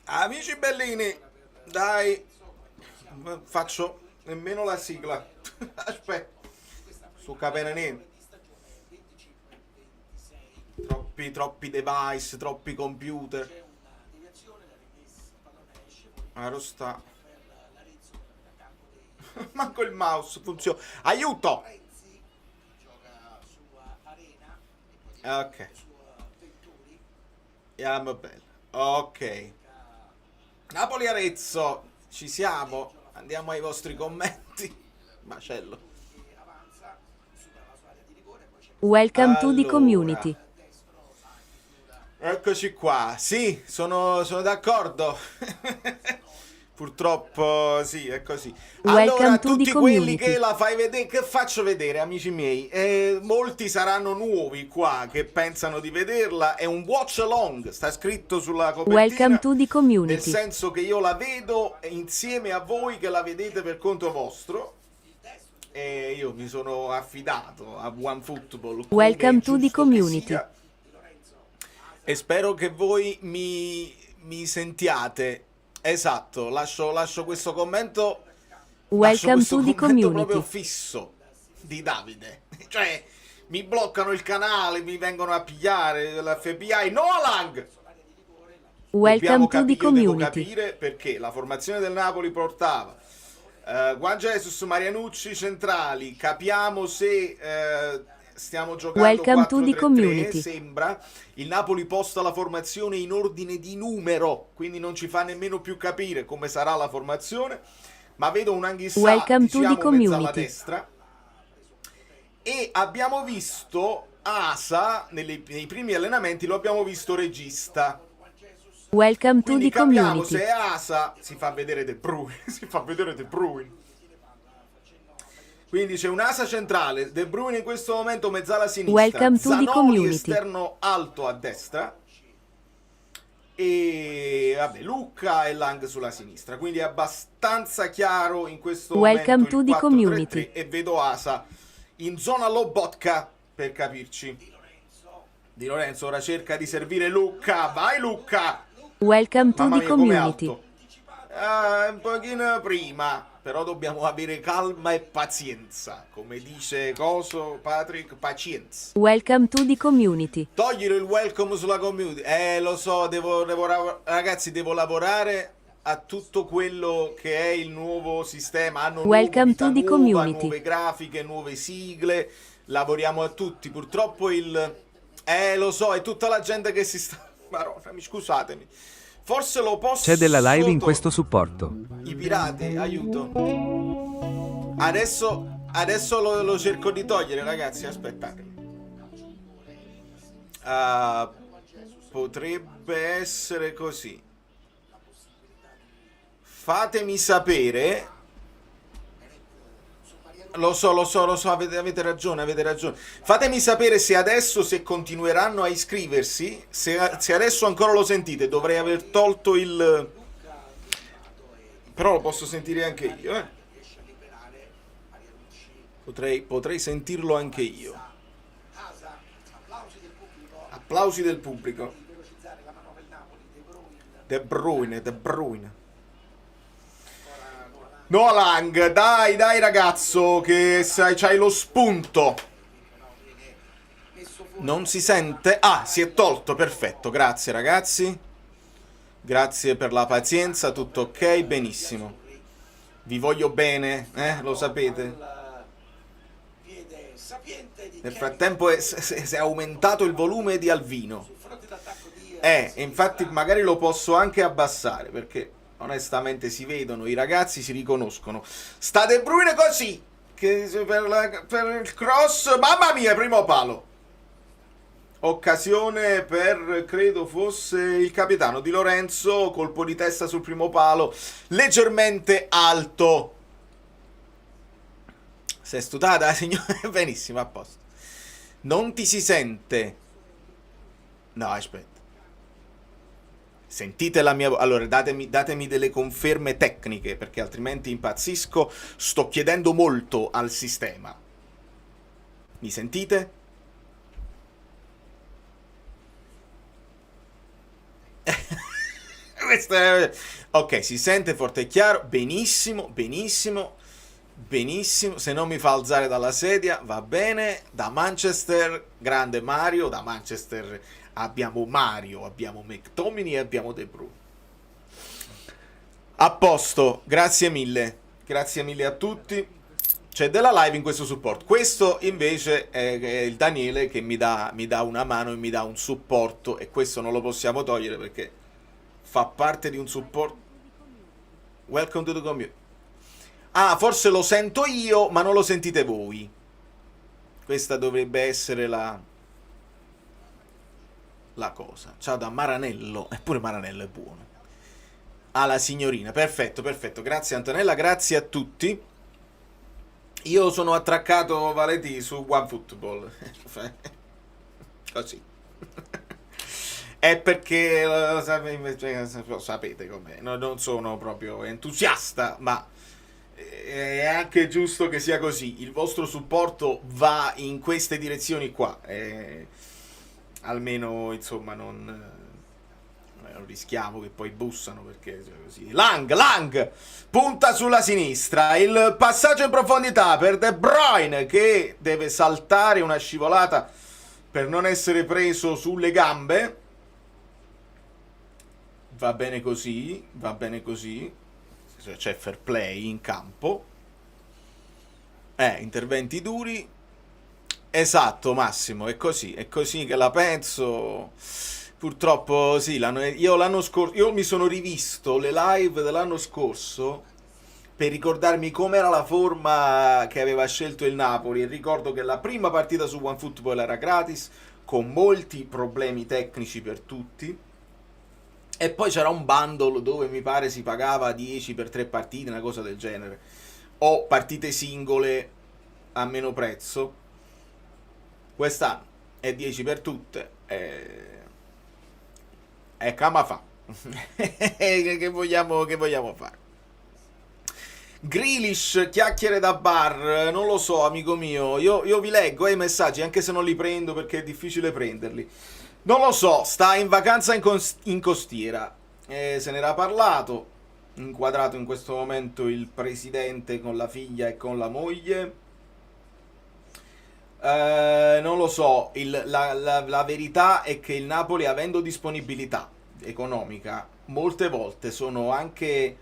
Amici bellini, dai, faccio nemmeno la sigla. Aspetta, su Capenanin. Troppi device, troppi computer. Sta. Manco il mouse funziona. Aiuto! Ok, andiamo bene. Ok. Napoli Arezzo, ci siamo. Andiamo ai vostri commenti. Macello. Welcome to the Allora, community. eccoci qua. Sì, sono d'accordo. Purtroppo sì, è così. Allora, Welcome a to the tutti quelli che community. la fai vedere, che faccio vedere, amici miei? Molti saranno nuovi qua che pensano di vederla. È un watch along, sta scritto sulla Welcome copertina, to the nel community. senso che io la vedo insieme a voi che la vedete per conto vostro. E io mi sono affidato a OneFootball come è Welcome to the giusto che community. sia. E spero che voi mi sentiate. Esatto, lascio questo commento. Lascio Welcome questo to the commento proprio community. fisso di Davide. Cioè, mi bloccano il canale, mi vengono a pigliare l'FBI. No, Lang! Dobbiamo Welcome to the capire, io devo community. capire perché la formazione del Napoli portava Juan Jesus, Marianucci centrali. Capiamo se stiamo giocando Welcome to the 4-3-3. community. Sembra il Napoli posta la formazione in ordine di numero, quindi non ci fa nemmeno più capire come sarà la formazione. Ma vedo un Anghissà, Welcome to the diciamo, mezzala community. destra. E abbiamo visto Asa nei primi allenamenti, lo abbiamo visto regista. Welcome to Quindi the capiamo community. se è Asa, si fa vedere De Bruyne, si fa vedere De Bruyne. Quindi c'è un Asa centrale, De Bruyne in questo momento mezzala a sinistra, Welcome to the Zanoli community. esterno alto a destra e vabbè, Lucca e Lang sulla sinistra. Quindi è abbastanza chiaro in questo momento Welcome il to the community. 4-3-3 e vedo Asa in zona Lobotka per capirci. Di Lorenzo ora cerca di servire Lucca, vai Lucca! Welcome to Mamma the mia, come community. alto. Un pochino prima, però dobbiamo avere calma e pazienza. Come dice Coso, Patrick, pazienza. Welcome to the community. Togliere il welcome sulla community. Lo so, ragazzi, devo lavorare a tutto quello che è il nuovo sistema. Anno nuovo, Welcome vita to the nuova, community. nuove grafiche, nuove sigle. Lavoriamo a tutti. Purtroppo lo so, è tutta la gente che si sta... Maronna, scusatemi. Forse lo C'è della live in posso... questo supporto. I pirati, aiuto. Adesso lo cerco di togliere, ragazzi, aspettate. Potrebbe essere così. Fatemi sapere. Lo so, avete ragione. Fatemi sapere se adesso, se continueranno a iscriversi, se adesso ancora lo sentite, dovrei aver tolto il... Però lo posso sentire anche io, eh. Potrei sentirlo anche io. Applausi del pubblico. De Bruyne. No, Lang, dai ragazzo, che c'hai lo spunto. Non si sente? Ah, si è tolto, perfetto, grazie ragazzi. Grazie per la pazienza, tutto ok, benissimo. Vi voglio bene, lo sapete. Nel frattempo si è aumentato il volume di Alvino. E infatti magari lo posso anche abbassare, perché onestamente si vedono, i ragazzi si riconoscono. Sta De Bruyne così, che per il cross, mamma mia, primo palo. Occasione per, credo fosse il capitano Di Lorenzo, colpo di testa sul primo palo, leggermente alto. Si è stutata, signore? Benissimo, a posto. Non ti si sente. No, aspetta. Sentite la mia voce. Allora, datemi delle conferme tecniche, perché altrimenti impazzisco. Sto chiedendo molto al sistema. Mi sentite? Ok, si sente forte e chiaro, benissimo, benissimo, benissimo, se non mi fa alzare dalla sedia, va bene. Da Manchester, grande Mario, da Manchester abbiamo Mario, abbiamo McTominay e abbiamo De Bruyne. A posto, grazie mille a tutti. C'è della live in questo supporto. Questo invece è il Daniele che mi dà una mano e mi dà un supporto, e questo non lo possiamo togliere perché fa parte di un supporto. Welcome to the community. Ah, forse lo sento io, ma non lo sentite voi. Questa dovrebbe essere la cosa. Ciao da Maranello. Eppure Maranello è buono. Ah, la signorina. Perfetto, perfetto. Grazie Antonella, grazie a tutti. Io sono attraccato, Valeti, su OneFootball. Così. È perché sapete com'è. Non sono proprio entusiasta, ma è anche giusto che sia così. Il vostro supporto va in queste direzioni qua. Almeno, insomma, non rischiamo che poi bussano, perché così. Lang punta sulla sinistra, il passaggio in profondità per De Bruyne che deve saltare una scivolata per non essere preso sulle gambe. Va bene così, c'è fair play in campo. Interventi duri. Esatto, Massimo, è così che la penso. Purtroppo sì, l'anno scorso io mi sono rivisto le live dell'anno scorso per ricordarmi com'era la forma che aveva scelto il Napoli, e ricordo che la prima partita su OneFootball era gratis, con molti problemi tecnici per tutti, e poi c'era un bundle dove mi pare si pagava 10 per 3 partite, una cosa del genere, o partite singole a meno prezzo. Quest'anno è 10 per tutte, cama fa. che vogliamo fare? Grealish, chiacchiere da bar, non lo so, amico mio. Io vi leggo i messaggi, anche se non li prendo perché è difficile prenderli. Non lo so, sta in vacanza in costiera. Se n'era parlato. Inquadrato in questo momento il presidente con la figlia e con la moglie. Non lo so, la verità è che il Napoli, avendo disponibilità economica, molte volte sono anche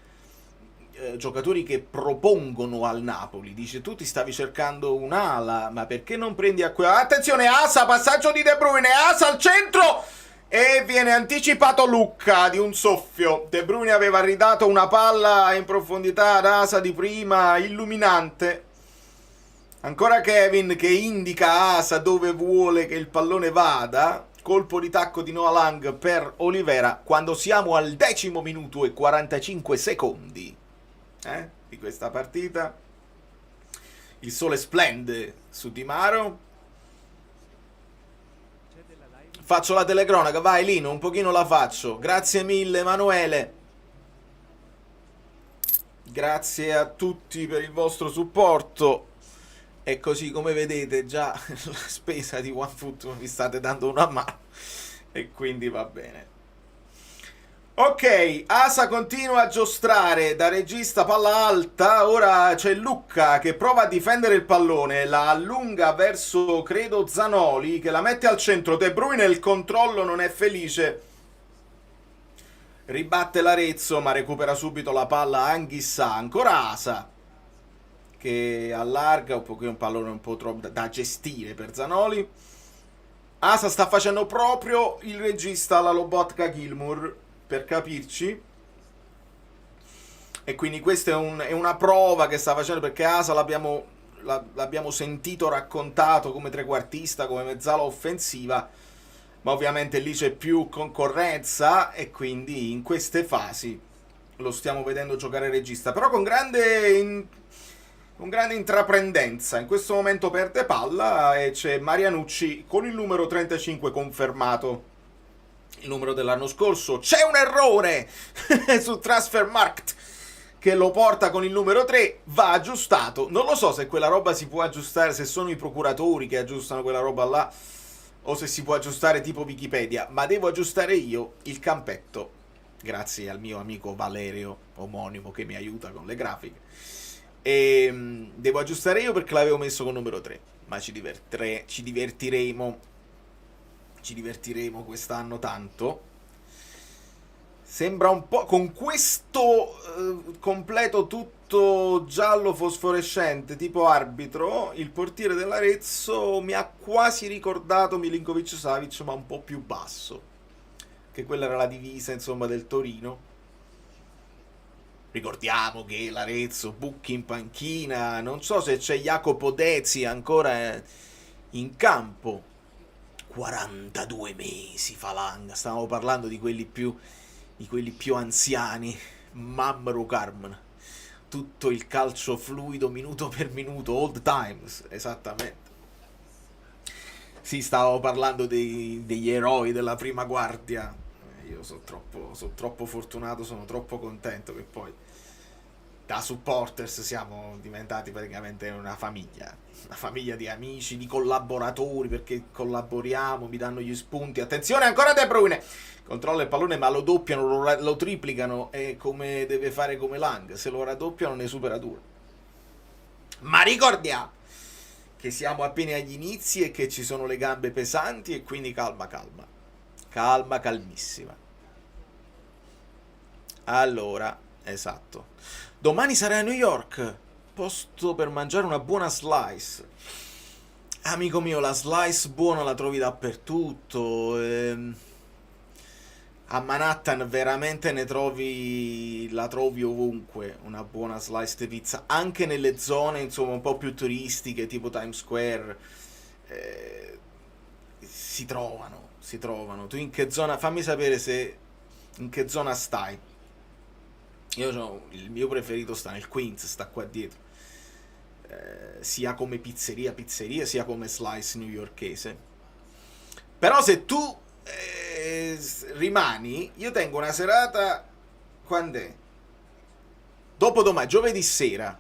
giocatori che propongono al Napoli. Dice: tu ti stavi cercando un'ala, ma perché non prendi a quella? Attenzione, Asa, passaggio di De Bruyne, Asa al centro e viene anticipato Lucca di un soffio. De Bruyne aveva ridato una palla in profondità ad Asa di prima, illuminante. Ancora Kevin che indica Asa dove vuole che il pallone vada. Colpo di tacco di Noah Lang per Olivera quando siamo al 10° minuto e 45 secondi di questa partita. Il sole splende su Di Maro. Faccio la telecronaca, vai Lino, un pochino la faccio. Grazie mille Emanuele. Grazie a tutti per il vostro supporto. E così, come vedete, già la spesa di OneFootball vi state dando una mano, e quindi va bene. Ok, Asa continua a giostrare da regista, palla alta. Ora c'è Lucca che prova a difendere il pallone, la allunga verso, credo, Zanoli, che la mette al centro. De Bruyne, il controllo non è felice. Ribatte l'Arezzo, ma recupera subito la palla Anghissà. Ancora Asa che allarga un pochino, un pallone un po' troppo da gestire per Zanoli. Asa sta facendo proprio il regista alla Lobotka Gilmour, per capirci, e quindi questa è una prova che sta facendo, perché Asa l'abbiamo sentito raccontato come trequartista, come mezzala offensiva, ma ovviamente lì c'è più concorrenza, e quindi in queste fasi lo stiamo vedendo giocare regista, però con grande intraprendenza. In questo momento perde palla e c'è Marianucci con il numero 35 confermato, il numero dell'anno scorso. C'è un errore su Transfermarkt che lo porta con il numero 3, va aggiustato. Non lo so se quella roba si può aggiustare, se sono i procuratori che aggiustano quella roba là, o se si può aggiustare tipo Wikipedia, ma devo aggiustare io il campetto grazie al mio amico Valerio, omonimo, che mi aiuta con le grafiche. E devo aggiustare io perché l'avevo messo con numero 3, ma ci divertiremo quest'anno tanto. Sembra un po', con questo completo tutto giallo fosforescente tipo arbitro, il portiere dell'Arezzo mi ha quasi ricordato Milinkovic-Savic, ma un po' più basso, che quella era la divisa, insomma, del Torino. Ricordiamo che l'Arezzo, Bucchi in panchina, non so se c'è Jacopo Dezzi ancora in campo. 42 mesi Falanga, stavamo parlando di quelli più anziani. Mamro Carmen, tutto il calcio fluido minuto per minuto, old times, esattamente. Sì, stavamo parlando degli eroi della prima guardia. Io sono troppo fortunato, sono troppo contento che poi da supporters siamo diventati praticamente una famiglia di amici, di collaboratori, perché collaboriamo, mi danno gli spunti. Attenzione, ancora De Bruyne, controlla il pallone ma lo doppiano, lo triplicano, e come deve fare come Lang, se lo raddoppiano ne supera 2. Ma ricordiamo che siamo appena agli inizi e che ci sono le gambe pesanti, e quindi calma, calmissima. Allora, esatto, domani sarai a New York, posto per mangiare una buona slice. Amico mio, la slice buona la trovi dappertutto. A Manhattan veramente la trovi ovunque, una buona slice di pizza, anche nelle zone, insomma, un po' più turistiche, tipo Times Square. Si trovano. Tu in che zona? Fammi sapere in che zona stai. Il mio preferito sta nel Queens, sta qua dietro. Sia come pizzeria, sia come slice newyorkese. Però se tu rimani, io tengo una serata, quando è? Dopodomani, giovedì sera.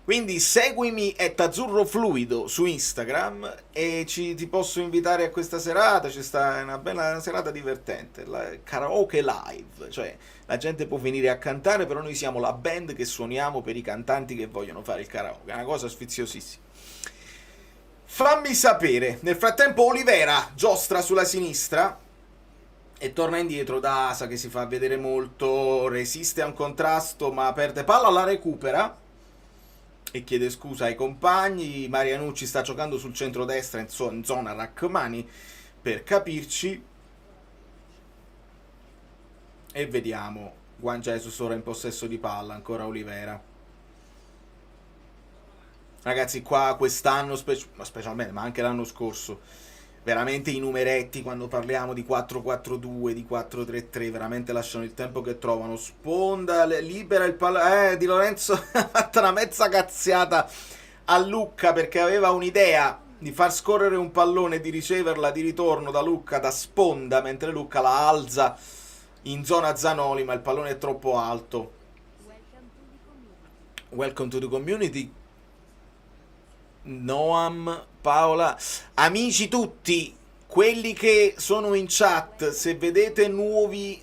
Quindi seguimi @azzurrofluido su Instagram e ti posso invitare a questa serata. Ci sta una bella serata divertente, karaoke live, cioè la gente può venire a cantare, però noi siamo la band che suoniamo per i cantanti che vogliono fare il karaoke, è una cosa sfiziosissima. Fammi sapere. Nel frattempo Olivera giostra sulla sinistra e torna indietro da Asa, che si fa vedere molto, resiste a un contrasto ma perde palla, la recupera e chiede scusa ai compagni. Marianucci sta giocando sul centro-destra, in zona Rachmani, per capirci. E vediamo Juan Jesus ora in possesso di palla, ancora Olivera. Ragazzi, qua quest'anno, specialmente, ma anche l'anno scorso, veramente i numeretti, quando parliamo di 4-4-2, di 4-3-3, veramente lasciano il tempo che trovano. Sponda, libera il pallone. Di Lorenzo ha fatto una mezza cazziata a Lucca, perché aveva un'idea di far scorrere un pallone e di riceverla di ritorno da Lucca, da sponda, mentre Lucca la alza in zona Zanoli, ma il pallone è troppo alto. Welcome to the community. Noam, Paola, amici tutti, quelli che sono in chat, se vedete nuovi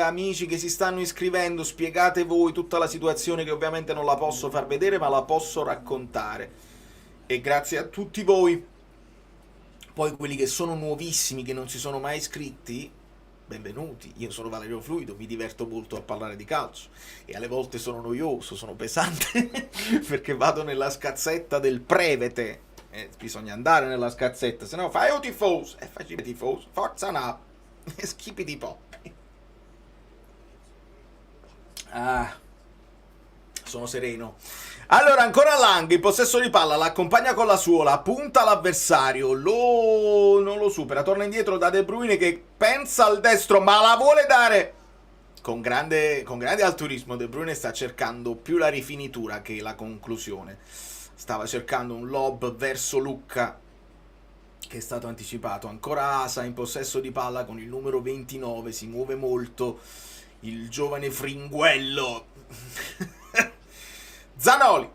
amici che si stanno iscrivendo, spiegate voi tutta la situazione, che ovviamente non la posso far vedere ma la posso raccontare, e grazie a tutti voi. Poi quelli che sono nuovissimi, che non si sono mai iscritti, benvenuti. Io sono Valerio Fluido, mi diverto molto a parlare di calcio e alle volte sono noioso, sono pesante perché vado nella scazzetta del prevete, bisogna andare nella scazzetta, se no fai o tifoso, e facci tifoso, forza no, schipiti po'. Sono sereno. Allora, ancora Lang, in possesso di palla, l'accompagna con la suola, punta l'avversario, non lo supera, torna indietro da De Bruyne che pensa al destro, ma la vuole dare con grande altruismo. De Bruyne sta cercando più la rifinitura che la conclusione. Stava cercando un lob verso Lucca, che è stato anticipato. Ancora Asa in possesso di palla con il numero 29, si muove molto il giovane fringuello. Zanoli,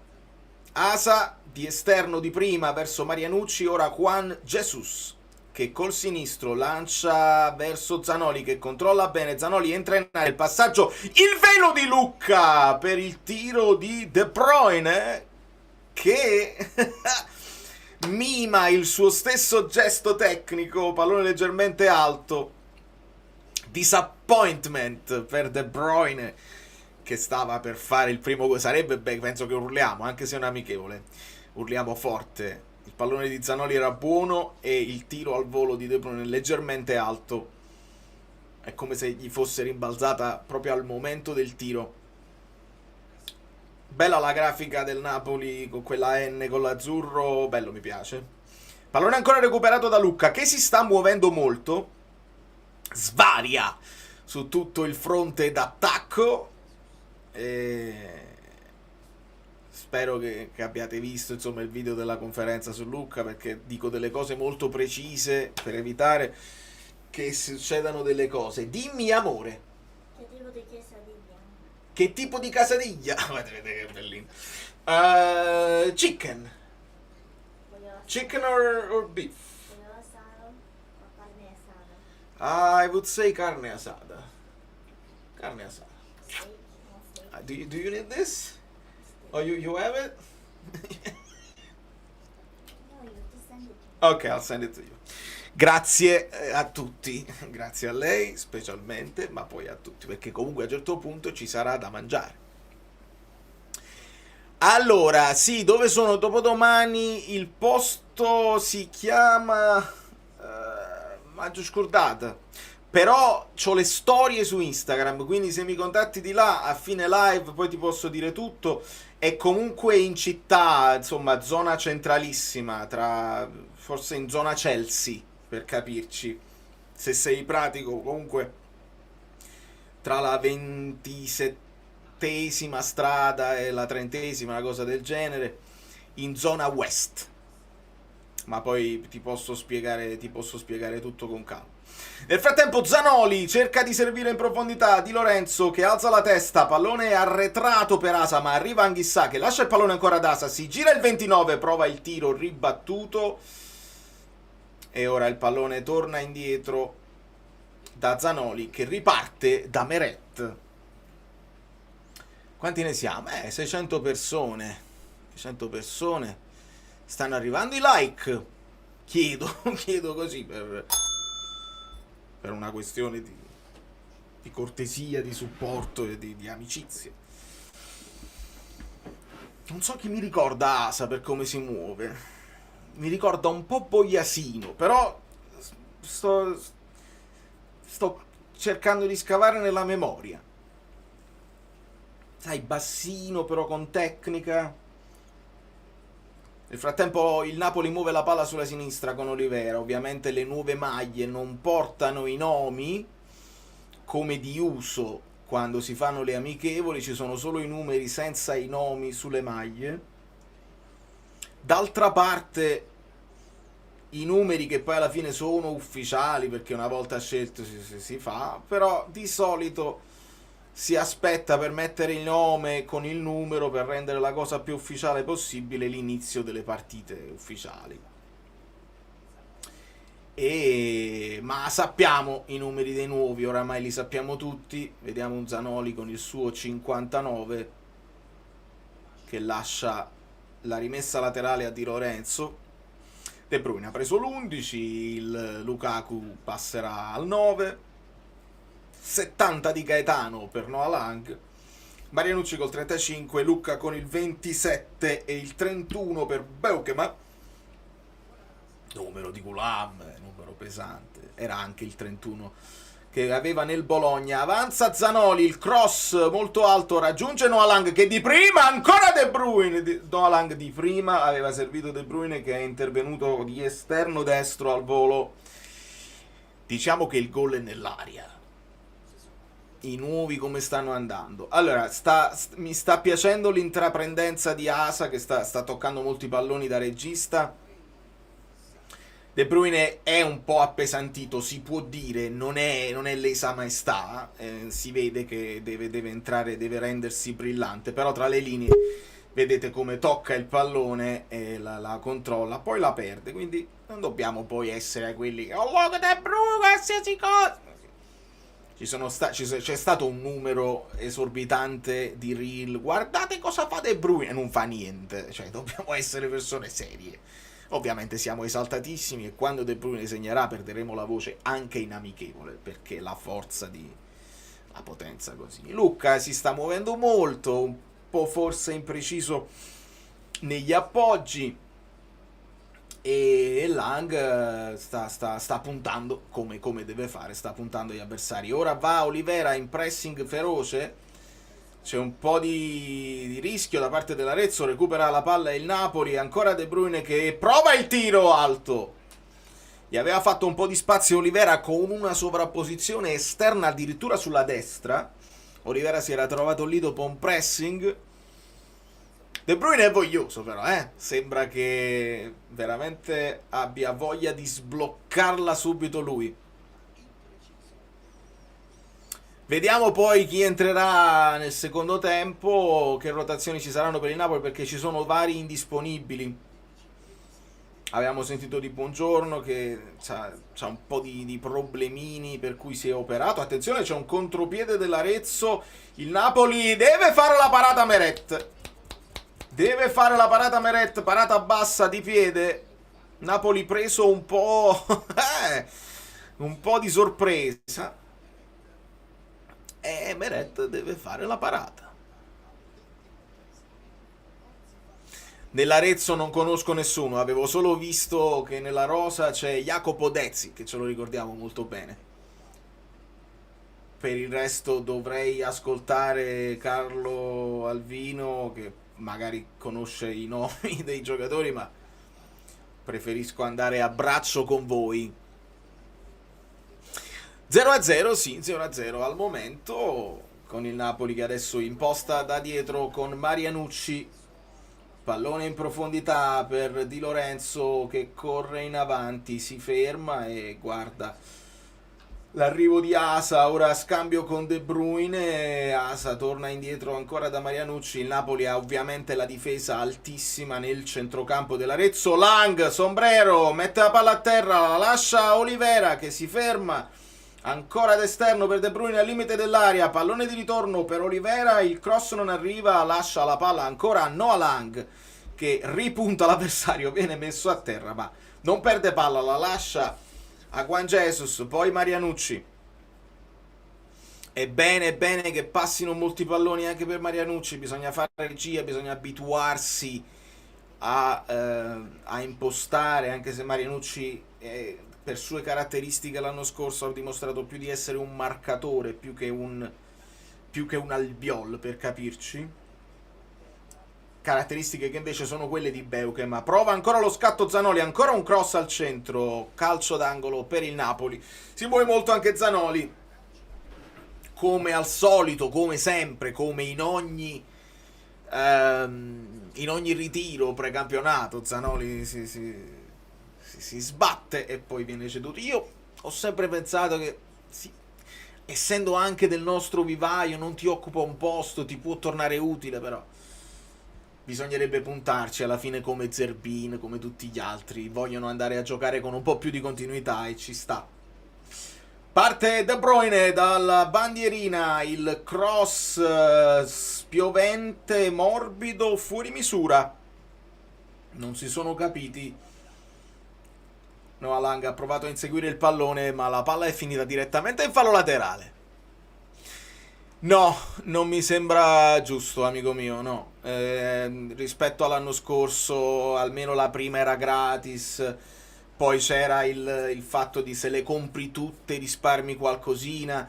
Asa di esterno di prima verso Marianucci, ora Juan Jesus che col sinistro lancia verso Zanoli che controlla bene, Zanoli entra in area, il passaggio, il velo di Lucca per il tiro di De Bruyne che mima il suo stesso gesto tecnico, pallone leggermente alto, disappointment per De Bruyne che stava per fare il primo gol, sarebbe penso che urliamo, anche se è un amichevole, urliamo forte. Il pallone di Zanoli era buono e il tiro al volo di De Bruyne leggermente alto. È come se gli fosse rimbalzata proprio al momento del tiro. Bella la grafica del Napoli con quella N con l'azzurro, bello, mi piace. Pallone ancora recuperato da Lucca che si sta muovendo molto. Svaria su tutto il fronte d'attacco. Spero che abbiate visto insomma il video della conferenza su Lucca, perché dico delle cose molto precise per evitare che succedano delle cose. Dimmi amore, Che tipo di quesadilla? che tipo di casadiglia? Vedete che bellino. Chicken. Voglio Chicken or beef? asado o carne asada? I would say carne asada. Carne asada. Steak, no steak. Do you need this? Oh, you have it? No, you just send it. Ok, I'll send it to you. Grazie a tutti, grazie a lei specialmente, ma poi a tutti, perché comunque a un certo punto ci sarà da mangiare. Allora, sì, dove sono dopodomani? Il posto si chiama Maggio Scordata. Però c'ho le storie su Instagram, quindi se mi contatti di là a fine live poi ti posso dire tutto. È comunque in città, insomma, zona centralissima, forse in zona Chelsea, per capirci. Se sei pratico, comunque tra la 27esima strada e la 30esima, una cosa del genere, in zona west. Ma poi ti posso spiegare tutto con calma. Nel frattempo Zanoli cerca di servire in profondità Di Lorenzo che alza la testa, pallone arretrato per Asa, ma arriva Anghissà che lascia il pallone ancora ad Asa, si gira il 29, prova il tiro ribattuto e ora il pallone torna indietro da Zanoli che riparte da Meret. Quanti ne siamo? 600 persone. 600 persone. Stanno arrivando i like. Chiedo così per una questione di cortesia, di supporto e di amicizia. Non so chi mi ricorda Asa per come si muove. Mi ricorda un po' Bogliasino, però sto cercando di scavare nella memoria. Sai, bassino però con tecnica. Nel frattempo il Napoli muove la palla sulla sinistra con Olivera. Ovviamente le nuove maglie non portano i nomi come di uso quando si fanno le amichevoli, ci sono solo i numeri senza i nomi sulle maglie. D'altra parte i numeri che poi alla fine sono ufficiali perché una volta scelto si fa, però di solito si aspetta per mettere il nome con il numero per rendere la cosa più ufficiale possibile l'inizio delle partite ufficiali. Ma sappiamo i numeri dei nuovi, oramai li sappiamo tutti. Vediamo un Zanoli con il suo 59 che lascia la rimessa laterale a Di Lorenzo. De Bruyne ha preso l'11, il Lukaku passerà al 9, 70 di Gaetano per Noah Lang, Marianucci col 35, Lucca con il 27 e il 31 per Beukema, numero di Gulam, numero pesante, era anche il 31 che aveva nel Bologna. Avanza Zanoli, il cross molto alto, raggiunge Noah Lang che di prima, ancora De Bruyne, Noah Lang di prima aveva servito De Bruyne che è intervenuto di esterno destro al volo. Diciamo che il gol è nell'aria. I nuovi come stanno andando. Allora, mi sta piacendo l'intraprendenza di Asa che sta toccando molti palloni da regista. De Bruyne è un po' appesantito, si può dire, non è lesa maestà, si vede che deve entrare, deve rendersi brillante, però tra le linee vedete come tocca il pallone e la controlla, poi la perde, quindi Non dobbiamo poi essere quelli che oh logo De Bruyne, qualsiasi cosa. C'è stato un numero esorbitante di reel. Guardate cosa fa De Bruyne e non fa niente. Cioè, dobbiamo essere persone serie. Ovviamente siamo esaltatissimi e quando De Bruyne segnerà perderemo la voce anche in amichevole, perché la forza di la potenza così. Lucca si sta muovendo molto, un po' forse impreciso negli appoggi, e Lang sta puntando come deve fare, sta puntando gli avversari. Ora va Olivera in pressing feroce, c'è un po' di rischio da parte dell'Arezzo, recupera la palla il Napoli, ancora De Bruyne che prova il tiro alto. Gli aveva fatto un po' di spazio Olivera con una sovrapposizione esterna addirittura sulla destra. Olivera si era trovato lì dopo un pressing. De Bruyne è voglioso però, sembra che veramente abbia voglia di sbloccarla subito lui. Vediamo poi chi entrerà nel secondo tempo, che rotazioni ci saranno per il Napoli, perché ci sono vari indisponibili. Avevamo sentito di Buongiorno che c'ha un po' di problemini per cui si è operato. Attenzione, c'è un contropiede dell'Arezzo. Il Napoli deve fare la parata Meret. Deve fare la parata Meret, parata bassa di piede. Napoli preso un po' di sorpresa. E Meret deve fare la parata. Nell'Arezzo non conosco nessuno, avevo solo visto che nella rosa c'è Jacopo Dezzi, che ce lo ricordiamo molto bene. Per il resto dovrei ascoltare Carlo Alvino, che magari conosce i nomi dei giocatori, ma preferisco andare a braccio con voi. 0-0, sì, 0-0 al momento, con il Napoli che adesso imposta da dietro con Marianucci. Pallone in profondità per Di Lorenzo che corre in avanti, si ferma e guarda l'arrivo di Asa. Ora scambio con De Bruyne, Asa torna indietro ancora da Marianucci. Il Napoli ha ovviamente la difesa altissima nel centrocampo dell'Arezzo. Lang, sombrero, mette la palla a terra, la lascia Olivera che si ferma. Ancora d'esterno per De Bruyne al limite dell'area, pallone di ritorno per Olivera, il cross non arriva, lascia la palla ancora a Noah Lang che ripunta l'avversario, viene messo a terra ma non perde palla, la lascia a Juan Jesus, poi Marianucci. È bene che passino molti palloni anche per Marianucci, bisogna fare regia, bisogna abituarsi a impostare, anche se Marianucci per sue caratteristiche l'anno scorso ha dimostrato più di essere un marcatore più che un albiol, per capirci. Caratteristiche che invece sono quelle di Beuke. Ma prova ancora lo scatto Zanoli, ancora un cross al centro, calcio d'angolo per il Napoli. Si muove molto anche Zanoli, come al solito, come sempre, come in ogni ritiro precampionato. Zanoli si sbatte e poi viene ceduto. Io ho sempre pensato che sì, essendo anche del nostro vivaio, non ti occupa un posto, ti può tornare utile, però bisognerebbe puntarci alla fine come Zerbin, come tutti gli altri. Vogliono andare a giocare con un po' più di continuità e ci sta. Parte De Bruyne dalla bandierina, il cross spiovente, morbido, fuori misura. Non si sono capiti. Noah Lang ha provato a inseguire il pallone, ma la palla è finita direttamente in fallo laterale. No, non mi sembra giusto, amico mio, no. Rispetto all'anno scorso, almeno la prima era gratis, poi c'era il fatto di se le compri tutte risparmi qualcosina.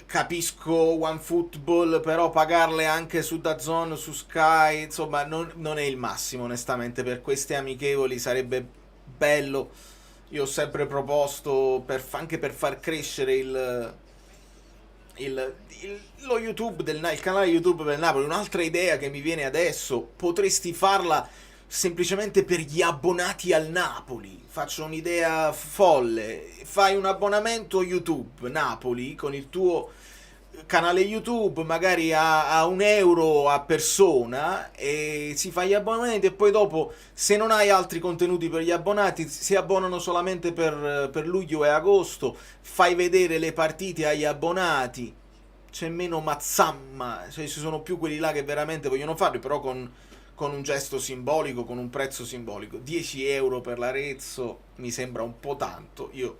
Capisco OneFootball, però pagarle anche su DAZN, su Sky, insomma, non è il massimo, onestamente. Per queste amichevoli sarebbe bello. Io ho sempre proposto, anche per far crescere lo YouTube il canale YouTube del Napoli, un'altra idea che mi viene adesso: potresti farla semplicemente per gli abbonati al Napoli. Faccio un'idea folle: fai un abbonamento YouTube Napoli con il tuo canale YouTube magari a €1 a persona e si fa gli abbonamenti e poi dopo, se non hai altri contenuti per gli abbonati, si abbonano solamente per luglio e agosto, fai vedere le partite agli abbonati, c'è meno mazzamma, cioè ci sono più quelli là che veramente vogliono farlo, però con un gesto simbolico, con un prezzo simbolico. €10 per l'Arezzo mi sembra un po' tanto, io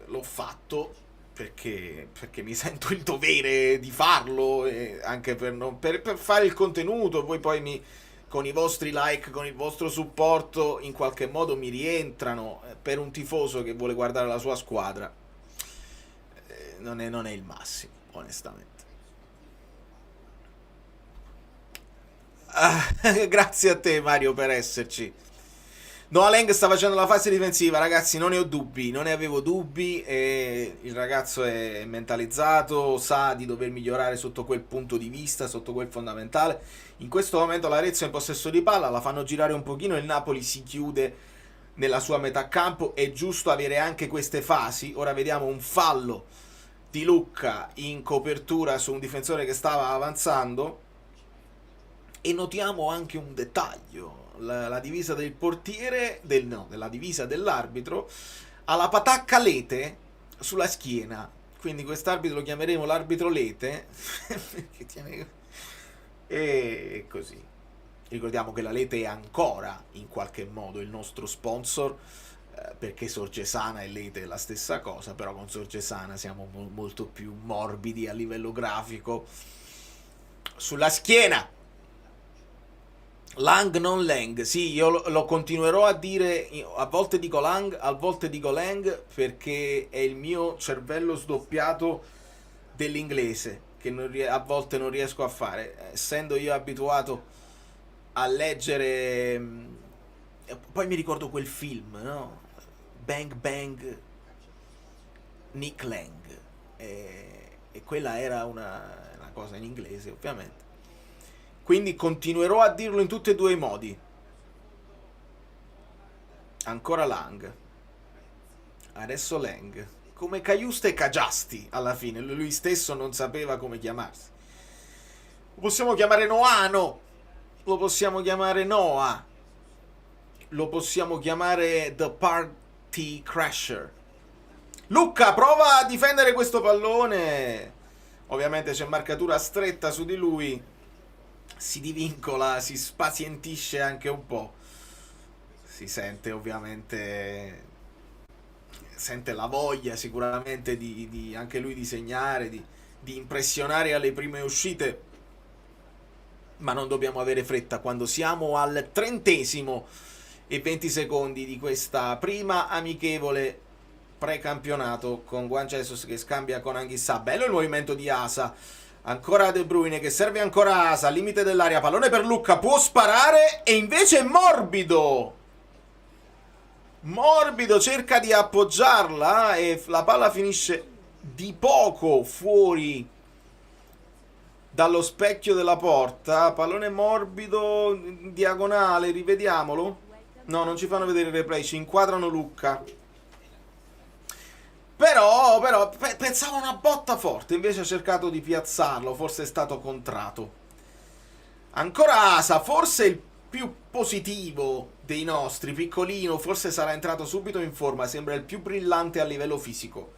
l'ho fatto perché mi sento il dovere di farlo, anche per fare il contenuto, voi poi con i vostri like, con il vostro supporto, in qualche modo mi rientrano, per un tifoso che vuole guardare la sua squadra, non è il massimo, onestamente. Grazie a te Mario per esserci. Noah Lang sta facendo la fase difensiva, ragazzi, non ne ho dubbi, non ne avevo dubbi, il ragazzo è mentalizzato, sa di dover migliorare sotto quel punto di vista, sotto quel fondamentale. In questo momento l'Arezzo è in possesso di palla, la fanno girare un pochino, il Napoli si chiude nella sua metà campo, è giusto avere anche queste fasi. Ora vediamo un fallo di Lucca in copertura su un difensore che stava avanzando e notiamo anche un dettaglio. La divisa del portiere, della divisa dell'arbitro, ha la patacca Lete sulla schiena. Quindi quest'arbitro lo chiameremo l'arbitro Lete. E così. Ricordiamo che la Lete è ancora in qualche modo il nostro sponsor, perché Sorgesana e Lete è la stessa cosa, però con Sorgesana siamo molto più morbidi a livello grafico. Sulla schiena Lang non Lang, sì, io lo continuerò a dire, a volte dico Lang, a volte dico Lang, perché è il mio cervello sdoppiato dell'inglese, che a volte non riesco a fare, essendo io abituato a leggere. Poi mi ricordo quel film, no? Bang Bang Nick Lang, e quella era una cosa in inglese, ovviamente. Quindi continuerò a dirlo in tutti e due i modi. Ancora Lang. Adesso Lang. Come Caiusta e Cagiasti, alla fine. Lui stesso non sapeva come chiamarsi. Lo possiamo chiamare Noano. Lo possiamo chiamare Noah. Lo possiamo chiamare The Party Crasher. Lucca, prova a difendere questo pallone. Ovviamente c'è marcatura stretta su di lui. Si divincola, si spazientisce anche un po'. Si sente ovviamente, sente la voglia sicuramente di anche lui di segnare, di impressionare alle prime uscite, ma non dobbiamo avere fretta quando siamo al 30° di questa prima amichevole precampionato, con Juan Jesus che scambia con Anghissà. Bello il movimento di Asa. Ancora De Bruyne che serve ancora Asa, al limite dell'area, pallone per Lucca, può sparare e invece è Morbido. Morbido cerca di appoggiarla e la palla finisce di poco fuori dallo specchio della porta. Pallone Morbido, diagonale, rivediamolo. No, non ci fanno vedere il replay, ci inquadrano Lucca. Però pensavo una botta forte, invece ha cercato di piazzarlo, forse è stato contrato. Ancora Asa, forse il più positivo dei nostri, piccolino, forse sarà entrato subito in forma, sembra il più brillante a livello fisico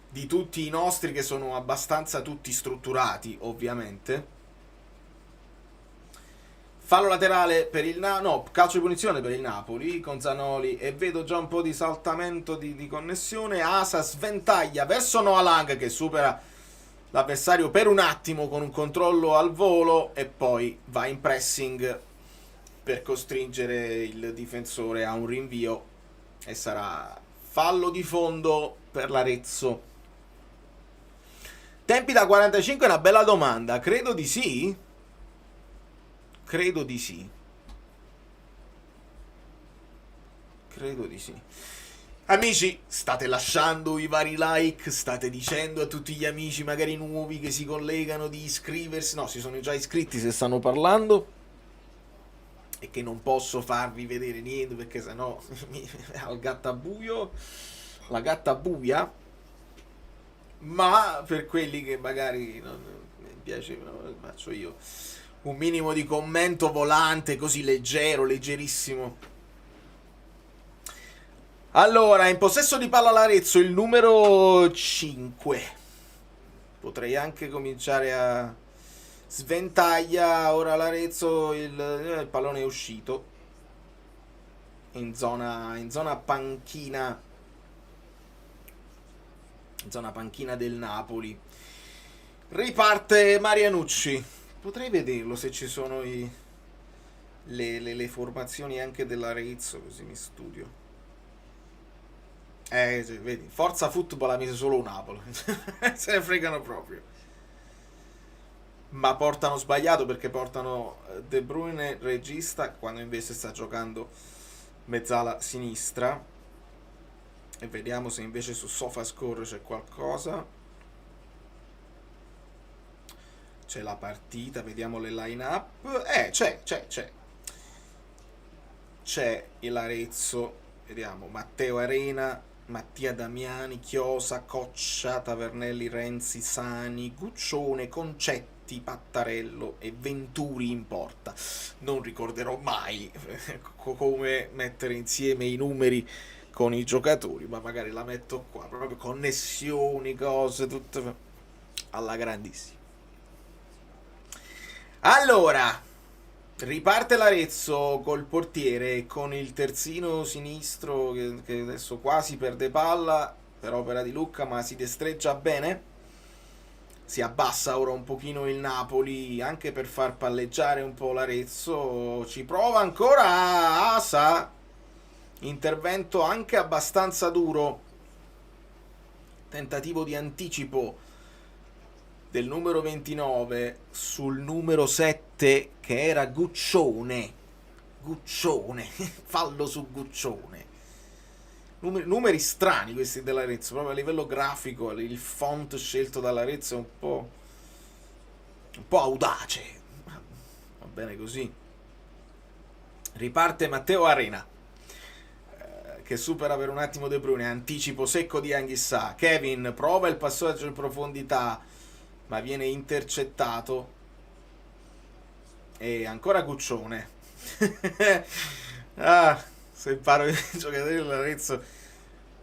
di tutti i nostri, che sono abbastanza tutti strutturati, ovviamente. Fallo laterale per il calcio di punizione per il Napoli con Zanoli, e vedo già un po' di saltamento di connessione. Asa sventaglia verso Noah Lang che supera l'avversario per un attimo con un controllo al volo e poi va in pressing per costringere il difensore a un rinvio e sarà fallo di fondo per l'Arezzo. Tempi da 45 è una bella domanda, credo di sì. Credo di sì. Amici, state lasciando i vari like, state dicendo a tutti gli amici magari nuovi che si collegano di iscriversi. No, si sono già iscritti se stanno parlando. E che non posso farvi vedere niente perché sennò al gattabuio, la gatta buia. ma per quelli che magari non mi piace, faccio io un minimo di commento volante, così leggero, leggerissimo. Allora, in possesso di palla l'Arezzo il numero 5. Potrei anche cominciare a sventaglia. Ora l'Arezzo, il pallone è uscito in zona panchina, in zona panchina del Napoli. Riparte Marianucci. Potrei vederlo se ci sono le formazioni anche dell'Arezzo, così mi studio. Sì, vedi, Forza Football ha messo solo Napoli. Se ne fregano proprio. Ma portano sbagliato, perché portano De Bruyne regista quando invece sta giocando mezzala sinistra. E vediamo se invece su SofaScore c'è qualcosa. C'è la partita, vediamo le line up. C'è il Arezzo, vediamo Matteo Arena, Mattia Damiani, Chiosa, Coccia, Tavernelli, Renzi, Sani, Guccione, Concetti, Pattarello e Venturi in porta. Non ricorderò mai come mettere insieme i numeri con i giocatori, ma magari la metto qua, proprio connessioni, cose, tutte alla grandissima. Allora, riparte l'Arezzo col portiere e con il terzino sinistro che adesso quasi perde palla per opera di Lucca, ma si destreggia bene. Si abbassa ora un pochino il Napoli anche per far palleggiare un po' l'Arezzo. Ci prova ancora Asa. Intervento anche abbastanza duro. Tentativo di anticipo del numero 29 sul numero 7, che era Guccione. Fallo su Guccione. Numeri strani questi dell'Arezzo, proprio a livello grafico. Il font scelto dall'Arezzo è un po' audace. Va bene così. Riparte Matteo Arena, che supera per un attimo De Bruyne. Anticipo secco di Anghissà. Kevin prova il passaggio in profondità, ma viene intercettato. E ancora Guccione. Se imparo i giocatori dell'Arezzo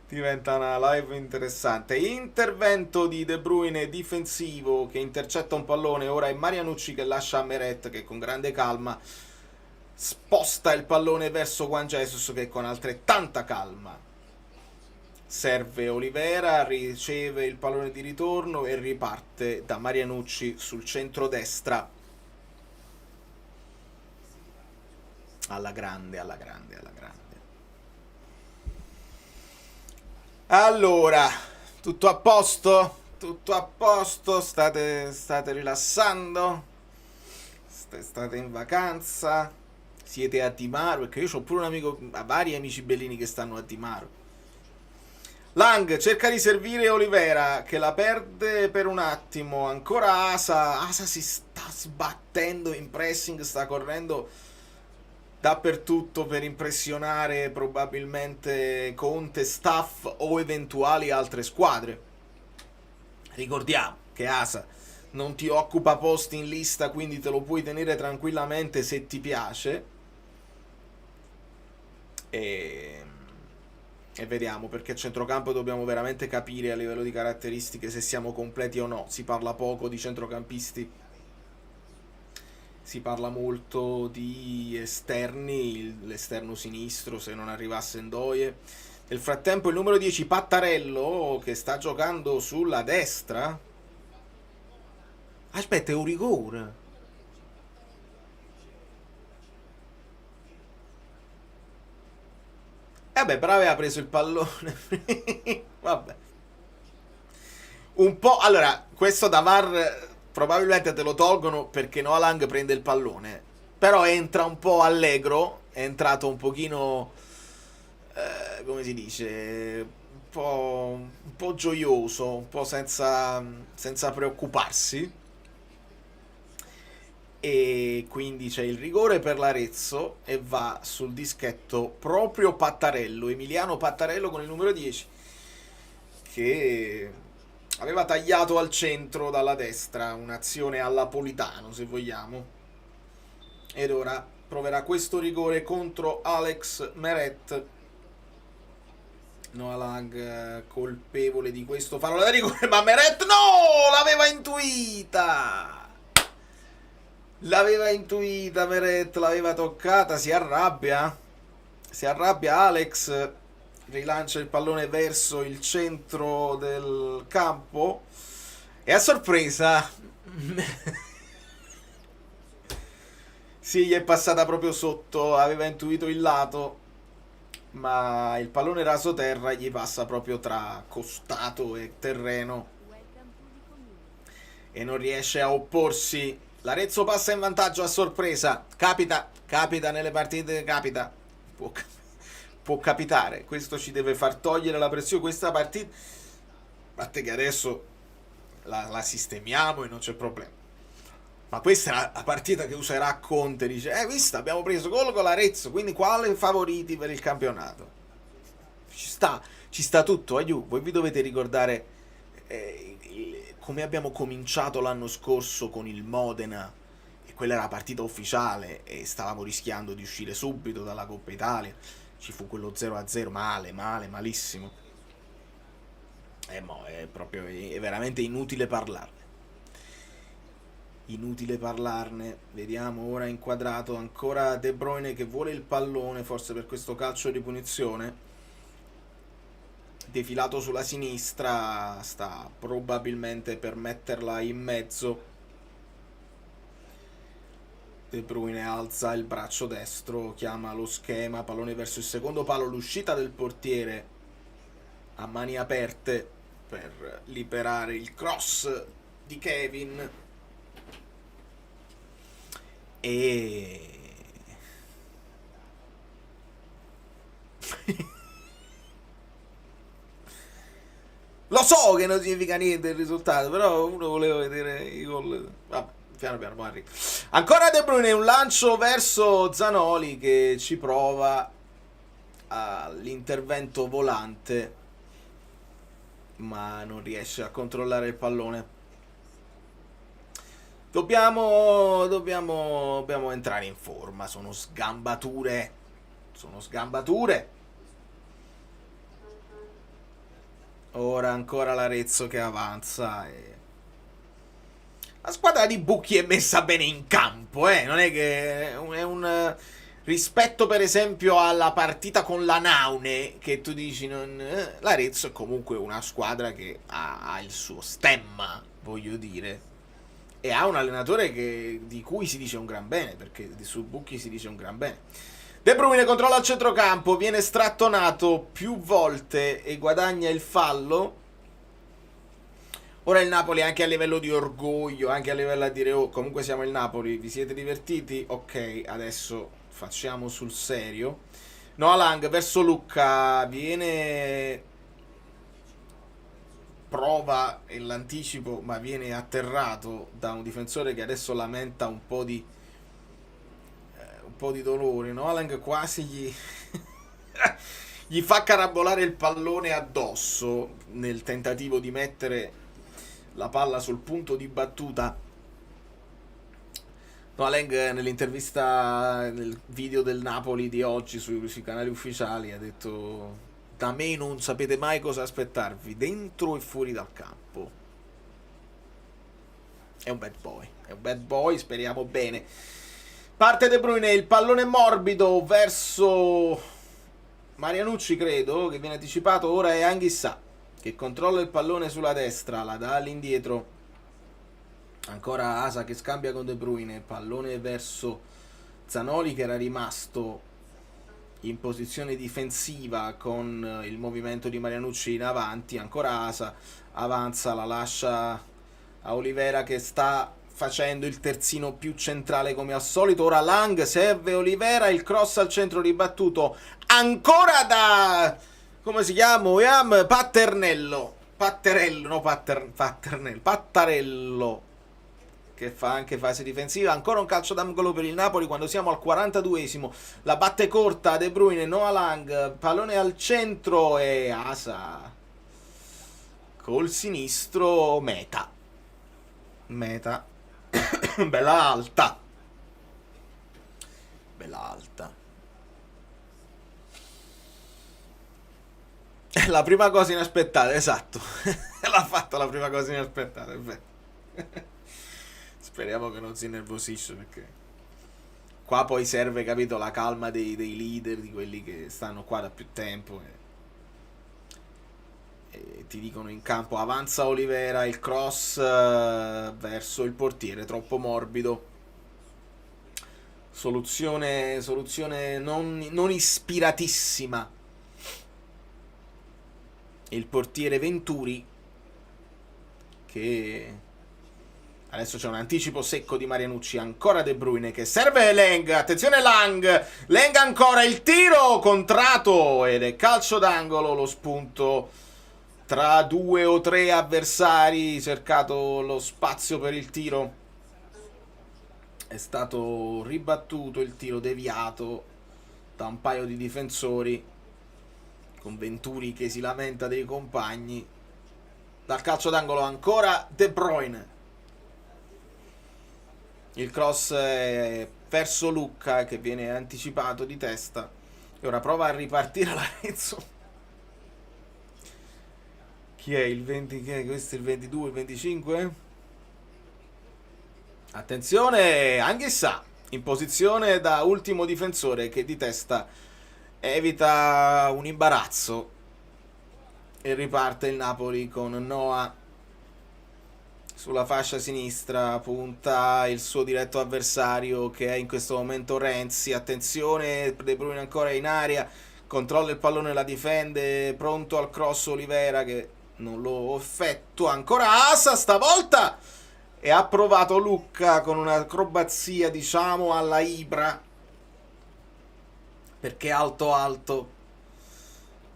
diventa una live interessante. Intervento di De Bruyne difensivo, che intercetta un pallone. Ora è Marianucci che lascia a Meret, che con grande calma sposta il pallone verso Juan Jesus, che con altrettanta calma serve Olivera, riceve il pallone di ritorno e riparte da Marianucci sul centro-destra. Alla grande. Allora, tutto a posto? Tutto a posto? State rilassando? State in vacanza? Siete a Dimaro? Perché io ho pure un amico, vari amici bellini che stanno a Dimaro. Lang cerca di servire Olivera, che la perde per un attimo. Ancora Asa si sta sbattendo in pressing, sta correndo dappertutto per impressionare probabilmente Conte, staff o eventuali altre squadre. Ricordiamo che Asa non ti occupa posti in lista, quindi te lo puoi tenere tranquillamente se ti piace. E vediamo, perché a centrocampo dobbiamo veramente capire a livello di caratteristiche se siamo completi o no. Si parla poco di centrocampisti, si parla molto di esterni, l'esterno sinistro se non arrivasse Ndoye. Nel frattempo il numero 10 Pattarello, che sta giocando sulla destra. Aspetta, è un rigore. Vabbè, però aveva preso il pallone. Vabbè. Un po'. Allora, questo da VAR probabilmente te lo tolgono, perché Noah Lang prende il pallone. Però entra un po' allegro. È entrato un pochino. Come si dice? Un po' gioioso. Un po' senza preoccuparsi. E quindi c'è il rigore per l'Arezzo e va sul dischetto proprio Pattarello, Emiliano Pattarello con il numero 10, che aveva tagliato al centro dalla destra, un'azione alla Politano se vogliamo, ed ora proverà questo rigore contro Alex Meret. Noah Lang colpevole di questo fallo da rigore, ma Meret no, l'aveva intuita Meret, l'aveva toccata, si arrabbia Alex, rilancia il pallone verso il centro del campo e a sorpresa sì, gli è passata proprio sotto, aveva intuito il lato, ma il pallone raso terra gli passa proprio tra costato e terreno e non riesce a opporsi. L'Arezzo passa in vantaggio a sorpresa, capita nelle partite, può capitare, questo ci deve far togliere la pressione. Questa partita, a parte che adesso la sistemiamo e non c'è problema, ma questa è la partita che userà Conte, dice visto, abbiamo preso gol con l'Arezzo, quindi quale favoriti per il campionato? Ci sta tutto, aiù. Voi vi dovete ricordare come abbiamo cominciato l'anno scorso con il Modena, e quella era la partita ufficiale e stavamo rischiando di uscire subito dalla Coppa Italia, ci fu quello 0-0 malissimo, è veramente inutile parlarne. Vediamo ora inquadrato ancora De Bruyne che vuole il pallone, forse per questo calcio di punizione, defilato sulla sinistra, sta probabilmente per metterla in mezzo. De Bruyne alza il braccio destro, chiama lo schema, pallone verso il secondo palo, l'uscita del portiere a mani aperte per liberare il cross di Kevin e lo so che non significa niente il risultato, però uno voleva vedere i gol. Vabbè, piano piano Marri. Ancora De Bruyne, un lancio verso Zanoli che ci prova all'intervento volante, ma non riesce a controllare il pallone. Dobbiamo entrare in forma, sono sgambature. Ora ancora l'Arezzo che avanza e la squadra di Bucchi è messa bene in campo, non è che è un rispetto per esempio alla partita con la Naune che tu dici l'Arezzo è comunque una squadra che ha il suo stemma, voglio dire, e ha un allenatore di cui si dice un gran bene, perché su Bucchi si dice un gran bene. De Bruyne controlla il centrocampo, viene strattonato più volte e guadagna il fallo. Ora il Napoli anche a livello di orgoglio, anche a livello di dire comunque siamo il Napoli, vi siete divertiti? Ok, adesso facciamo sul serio. Noah Lang verso Lucca, prova l'anticipo ma viene atterrato da un difensore che adesso lamenta un po' di dolore. Noah Lang quasi gli fa carabolare il pallone addosso nel tentativo di mettere la palla sul punto di battuta. Noah Lang nell'intervista nel video del Napoli di oggi sui canali ufficiali ha detto: da me non sapete mai cosa aspettarvi dentro e fuori dal campo. È un bad boy, speriamo bene. Parte De Bruyne, il pallone morbido verso Marianucci, credo, che viene anticipato. Ora è Anghissà che controlla il pallone sulla destra, la dà all'indietro. Ancora Asa che scambia con De Bruyne, pallone verso Zanoli che era rimasto in posizione difensiva con il movimento di Marianucci in avanti. Ancora Asa avanza, la lascia a Olivera che sta facendo il terzino più centrale come al solito. Ora Lang, serve Olivera, il cross al centro ribattuto ancora da come si chiama? Pattarello che fa anche fase difensiva. Ancora un calcio d'angolo per il Napoli quando siamo al 42esimo. La batte corta De Bruyne, Noah Lang, pallone al centro e Asa col sinistro meta. Bella alta. La prima cosa inaspettata, esatto. L'ha fatta la prima cosa inaspettata, è vero. Speriamo che non si innervosisce, perché qua poi serve, capito, la calma dei leader, di quelli che stanno qua da più tempo e ti dicono in campo: avanza Olivera, il cross verso il portiere, troppo morbido. Soluzione non ispiratissima. Il portiere Venturi, che adesso c'è un anticipo secco di Marianucci, ancora De Bruyne che serve Lang, attenzione Lang ancora, il tiro contrato ed è calcio d'angolo, lo spunto tra 2 o 3 avversari, cercato lo spazio per il tiro, è stato ribattuto il tiro deviato da un paio di difensori, con Venturi che si lamenta dei compagni. Dal calcio d'angolo ancora De Bruyne, il cross è verso Lucca che viene anticipato di testa e ora prova a ripartire l'Arezzo. Chi è il 20? Chi è? Questo è il 22, il 25? Attenzione, Anghissà in posizione da ultimo difensore che di testa evita un imbarazzo e riparte il Napoli con Noah sulla fascia sinistra, punta il suo diretto avversario che è in questo momento Renzi. Attenzione, De Bruyne ancora in aria, controlla il pallone, la difende, pronto al cross Olivera che non lo effettua, ancora Asa stavolta, e ha provato Lucca con un'acrobazia diciamo alla Ibra, perché alto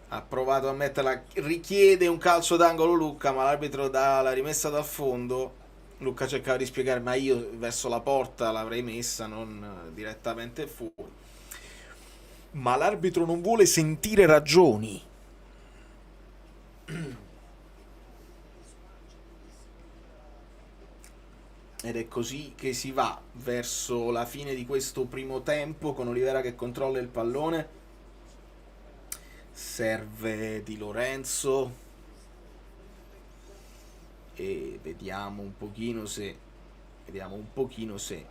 ha provato a metterla, richiede un calcio d'angolo Lucca, ma l'arbitro dà la rimessa dal fondo. Lucca cercava di spiegare: ma io verso la porta l'avrei messa, non direttamente fuori. Ma l'arbitro non vuole sentire ragioni. Ed è così che si va verso la fine di questo primo tempo, con Olivera che controlla il pallone. Serve Di Lorenzo e vediamo un pochino se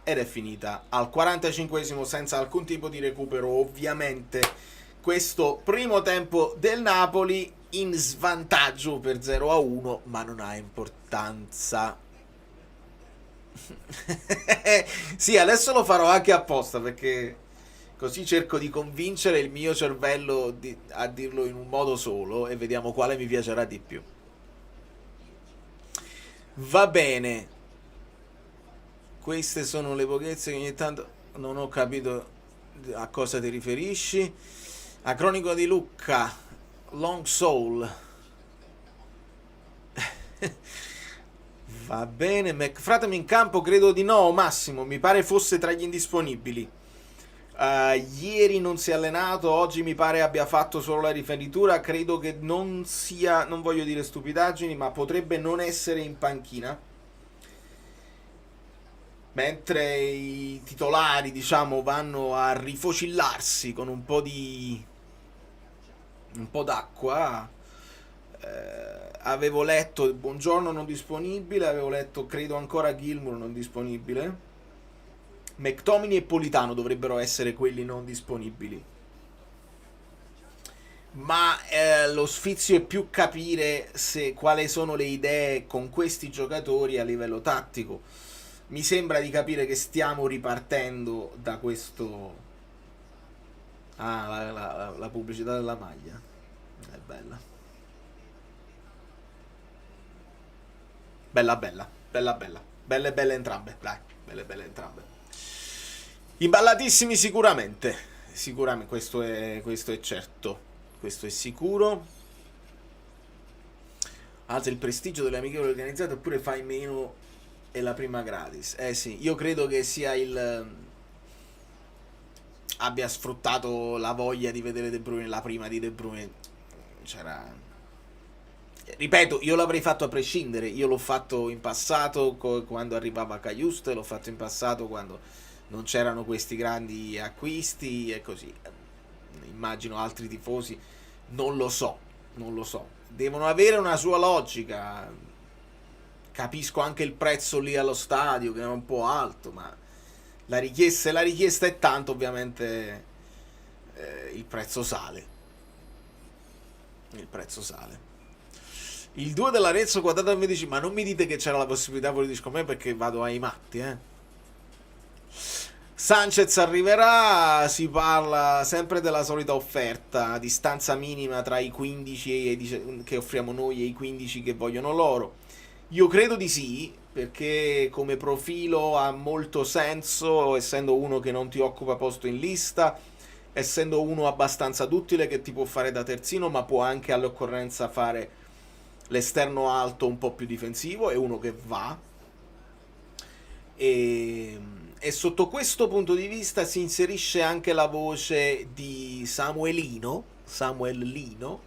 ed è finita al 45esimo senza alcun tipo di recupero. Ovviamente questo primo tempo del Napoli in svantaggio per 0-1, ma non ha importanza. Sì, adesso lo farò anche apposta, perché così cerco di convincere il mio cervello a dirlo in un modo solo e vediamo quale mi piacerà di più. Va bene. Queste sono le pochezze che ogni tanto non ho capito a cosa ti riferisci. Acronico di Lucca, Long Soul. Va bene, McFratem in campo credo di no, Massimo, mi pare fosse tra gli indisponibili. Ieri non si è allenato, oggi mi pare abbia fatto solo la riferitura, credo che non sia, non voglio dire stupidaggini, ma potrebbe non essere in panchina. Mentre i titolari, diciamo, vanno a rifocillarsi con un po' d'acqua. Avevo letto Buongiorno non disponibile, avevo letto credo ancora Gilmour non disponibile. McTominay e Politano dovrebbero essere quelli non disponibili. Ma lo sfizio è più capire quali sono le idee con questi giocatori a livello tattico. Mi sembra di capire che stiamo ripartendo da questo. La pubblicità della maglia è bella. Belle entrambe, dai, belle entrambe. Imballatissimi sicuramente, questo è certo, questo è sicuro. Alza il prestigio delle amichevoli organizzate oppure fai meno e la prima gratis. Sì, io credo che sia abbia sfruttato la voglia di vedere De Bruyne, la prima di De Bruyne c'era Ripeto, io l'avrei fatto a prescindere, io l'ho fatto in passato quando arrivava Cajuste, l'ho fatto in passato quando non c'erano questi grandi acquisti e così. Immagino altri tifosi, non lo so, non lo so. Devono avere una sua logica. Capisco anche il prezzo lì allo stadio che è un po' alto, ma se la richiesta è tanto, ovviamente il prezzo sale. Il prezzo sale. Il 2 dell'Arezzo quadrato a 16, ma non mi dite che c'era la possibilità pure di scommettere perché vado ai matti, Sanchez arriverà, si parla sempre della solita offerta, distanza minima tra i 15 che offriamo noi e i 15 che vogliono loro. Io credo di sì, perché come profilo ha molto senso, essendo uno che non ti occupa posto in lista, essendo uno abbastanza duttile che ti può fare da terzino, ma può anche all'occorrenza fare l'esterno alto un po' più difensivo, è uno che va. E sotto questo punto di vista si inserisce anche la voce di Samuel Lino,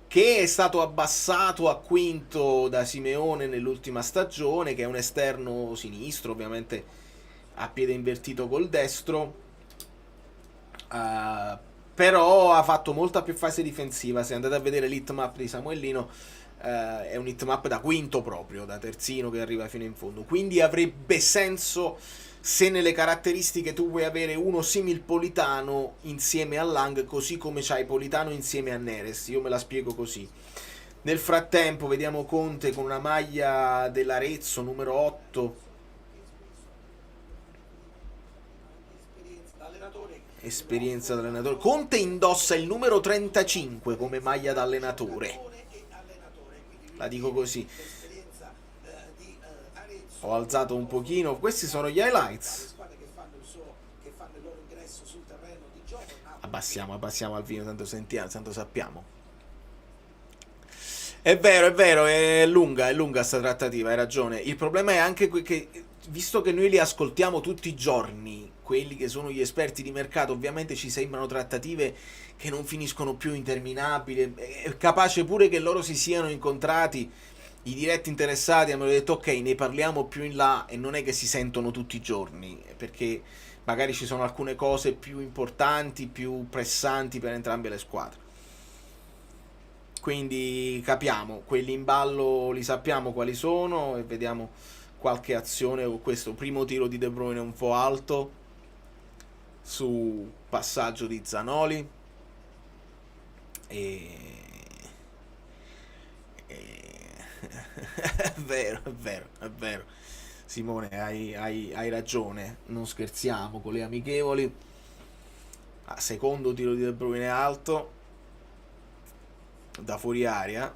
che è stato abbassato a quinto da Simeone nell'ultima stagione, che è un esterno sinistro, ovviamente a piede invertito col destro, però ha fatto molta più fase difensiva. Se andate a vedere l'hitmap di Samuel Lino, è un hitmap da quinto proprio, da terzino che arriva fino in fondo, quindi avrebbe senso se nelle caratteristiche tu vuoi avere uno simil Politano insieme a Lang, così come c'hai Politano insieme a Neres. Io me la spiego così. Nel frattempo vediamo Conte con una maglia dell'Arezzo numero 8, esperienza da allenatore. Conte indossa il numero 35 come maglia da allenatore, la dico così. Ho alzato un pochino, questi sono gli highlights. Abbassiamo al vino, tanto sentiamo, tanto sappiamo. È vero, è lunga sta trattativa, hai ragione. Il problema è anche che, visto che noi li ascoltiamo tutti i giorni, quelli che sono gli esperti di mercato, ovviamente ci sembrano trattative che non finiscono più, interminabili. È capace pure che loro si siano incontrati, i diretti interessati hanno detto ok, ne parliamo più in là, e non è che si sentono tutti i giorni, perché magari ci sono alcune cose più importanti, più pressanti per entrambe le squadre. Quindi capiamo, quelli in ballo li sappiamo quali sono, e vediamo qualche azione con questo primo tiro di De Bruyne un po' alto su passaggio di Zanoli è vero. Simone, hai ragione, non scherziamo con le amichevoli. Secondo tiro di De Bruyne alto da fuori aria,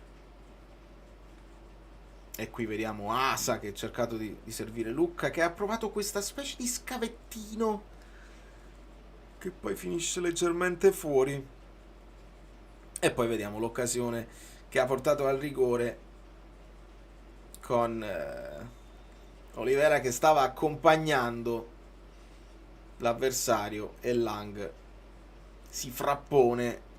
e qui vediamo Asa che ha cercato di servire Lucca, che ha provato questa specie di scavettino che poi finisce leggermente fuori, e poi vediamo l'occasione che ha portato al rigore con Olivera che stava accompagnando l'avversario, e Lang si frappone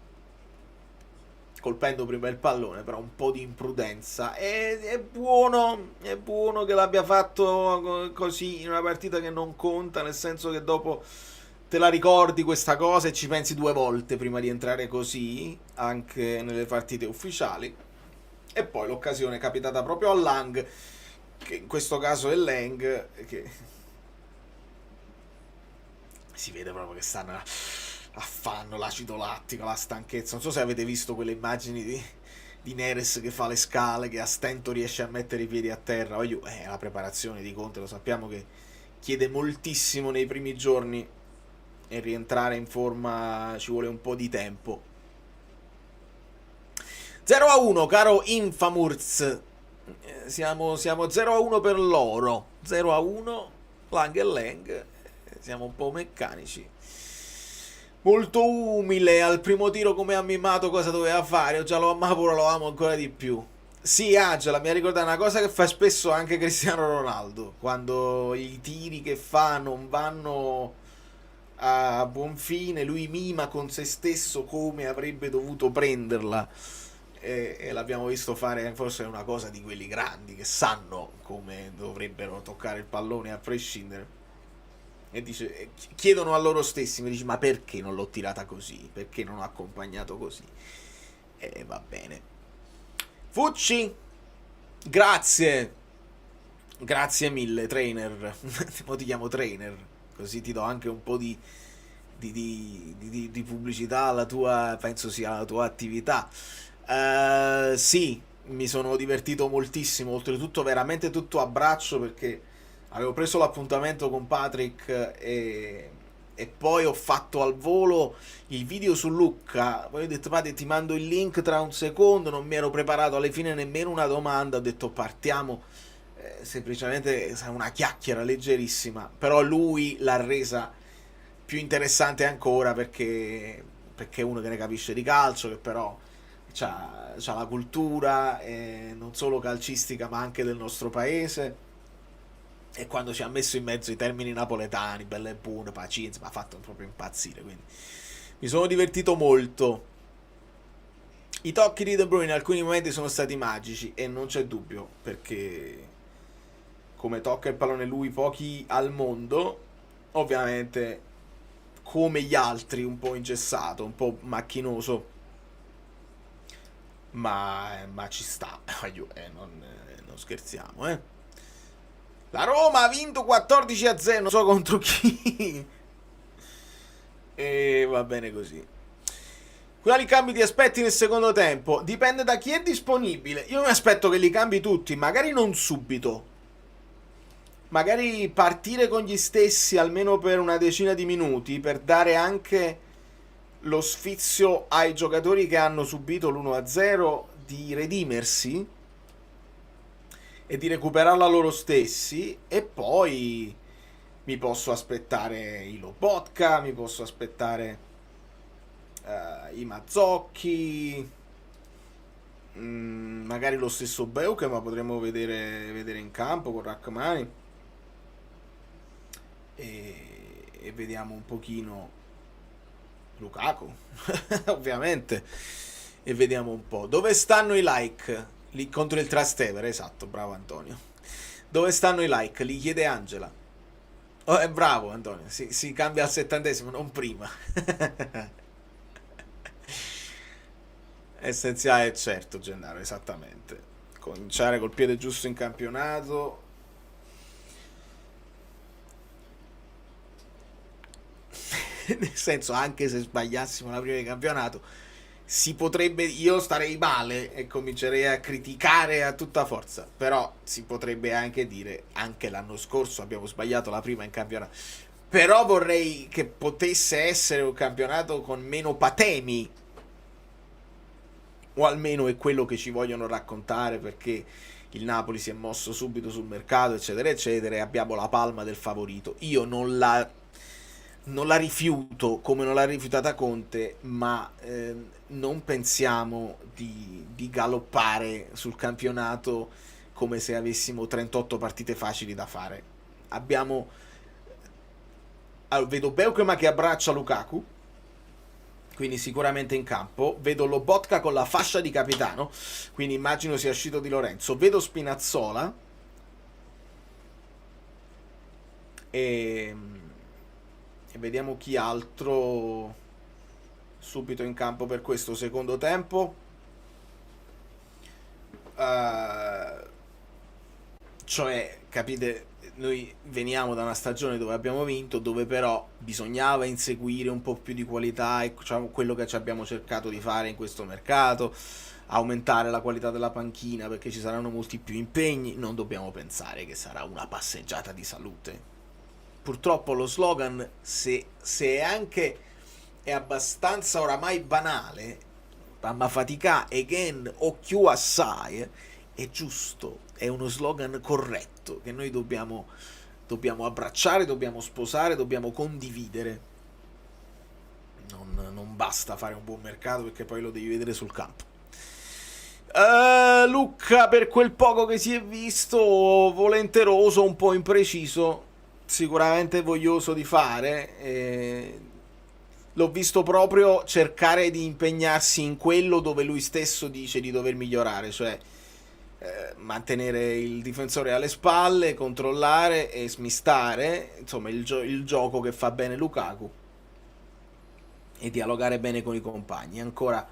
colpendo prima il pallone, però un po' di imprudenza. È buono che l'abbia fatto così in una partita che non conta, nel senso che dopo te la ricordi questa cosa e ci pensi due volte prima di entrare così anche nelle partite ufficiali. E poi l'occasione è capitata proprio a Lang, che in questo caso è Lang, che si vede proprio che stanno affanno, l'acido lattico, la stanchezza. Non so se avete visto quelle immagini di Neres che fa le scale, che a stento riesce a mettere i piedi a terra. La preparazione di Conte, lo sappiamo che chiede moltissimo nei primi giorni, e rientrare in forma ci vuole un po' di tempo. 0-1, caro Infamurz. Siamo 0-1 per loro. 0-1, Lang e Lang. Siamo un po' meccanici. Molto umile al primo tiro, come ha mimato cosa doveva fare. Io già lo amavo, ora lo amo ancora di più. Sì, Angela, mi ha ricordato una cosa che fa spesso anche Cristiano Ronaldo, quando i tiri che fa non vanno a buon fine, lui mima con se stesso come avrebbe dovuto prenderla. e l'abbiamo visto fare, forse è una cosa di quelli grandi che sanno come dovrebbero toccare il pallone a prescindere, e dice, chiedono a loro stessi, mi dice, ma perché non l'ho tirata così, perché non ho accompagnato così, e va bene. Fucci, grazie mille trainer. Mo ti chiamo trainer, così ti do anche un po' di pubblicità alla tua, penso sia la tua attività. Sì, mi sono divertito moltissimo, oltretutto veramente tutto a braccio, perché avevo preso l'appuntamento con Patrick e poi ho fatto al volo il video su Lucca. Poi ho detto, Patrick, ti mando il link tra un secondo, non mi ero preparato alle fine nemmeno una domanda, ho detto partiamo, semplicemente una chiacchiera leggerissima, però lui l'ha resa più interessante ancora, perché è uno che ne capisce di calcio, che però c'ha la cultura, non solo calcistica ma anche del nostro paese, e quando ci ha messo in mezzo i termini napoletani, belle e buone, pazienza, mi ha fatto proprio impazzire, quindi mi sono divertito molto. I tocchi di De Bruyne in alcuni momenti sono stati magici, e non c'è dubbio, perché come tocca il pallone lui, pochi al mondo, ovviamente come gli altri un po' ingessato, un po' macchinoso, ma ci sta, non scherziamo, La Roma ha vinto 14-0, non so contro chi, e va bene così. Quali cambi ti aspetti nel secondo tempo? Dipende da chi è disponibile. Io mi aspetto che li cambi tutti, magari non subito, magari partire con gli stessi almeno per una decina di minuti, per dare anche lo sfizio ai giocatori che hanno subito l'1-0 di redimersi e di recuperarla loro stessi, e poi mi posso aspettare i Lobotka, mi posso aspettare i Mazzocchi, magari lo stesso Beuke, ma potremmo vedere in campo con Rachmani, e vediamo un pochino Lukaku ovviamente, e vediamo un po'. Dove stanno i like? Lì contro il Trastevere, esatto, bravo Antonio. Dove stanno i like? Li chiede Angela. Oh, è bravo Antonio, si cambia al 70°, non prima. Essenziale, certo Gennaro, esattamente. Cominciare col piede giusto in campionato. Nel senso, anche se sbagliassimo la prima di campionato, si potrebbe, io starei male e comincerei a criticare a tutta forza, però si potrebbe anche dire, anche l'anno scorso abbiamo sbagliato la prima in campionato, però vorrei che potesse essere un campionato con meno patemi, o almeno è quello che ci vogliono raccontare, perché il Napoli si è mosso subito sul mercato, eccetera eccetera, e abbiamo la palma del favorito. Io non la rifiuto, come non l'ha rifiutata Conte, ma non pensiamo di galoppare sul campionato come se avessimo 38 partite facili da fare. Vedo Beukema che abbraccia Lukaku, quindi sicuramente in campo. Vedo Lobotka con la fascia di capitano, quindi immagino sia uscito Di Lorenzo. Vedo Spinazzola e vediamo chi altro subito in campo per questo secondo tempo. Cioè, capite, noi veniamo da una stagione dove abbiamo vinto, dove però bisognava inseguire un po' più di qualità, e diciamo, quello che ci abbiamo cercato di fare in questo mercato, aumentare la qualità della panchina, perché ci saranno molti più impegni. Non dobbiamo pensare che sarà una passeggiata di salute. Purtroppo lo slogan, se è abbastanza oramai banale, mamma fatica again o più assai, è giusto, è uno slogan corretto che noi dobbiamo abbracciare, dobbiamo sposare, dobbiamo condividere. Non basta fare un buon mercato, perché poi lo devi vedere sul campo. Lucca, per quel poco che si è visto, volenteroso, un po' impreciso, sicuramente voglioso di fare, l'ho visto proprio cercare di impegnarsi in quello dove lui stesso dice di dover migliorare, cioè mantenere il difensore alle spalle, controllare e smistare, insomma il gioco che fa bene Lukaku, e dialogare bene con i compagni. Ancora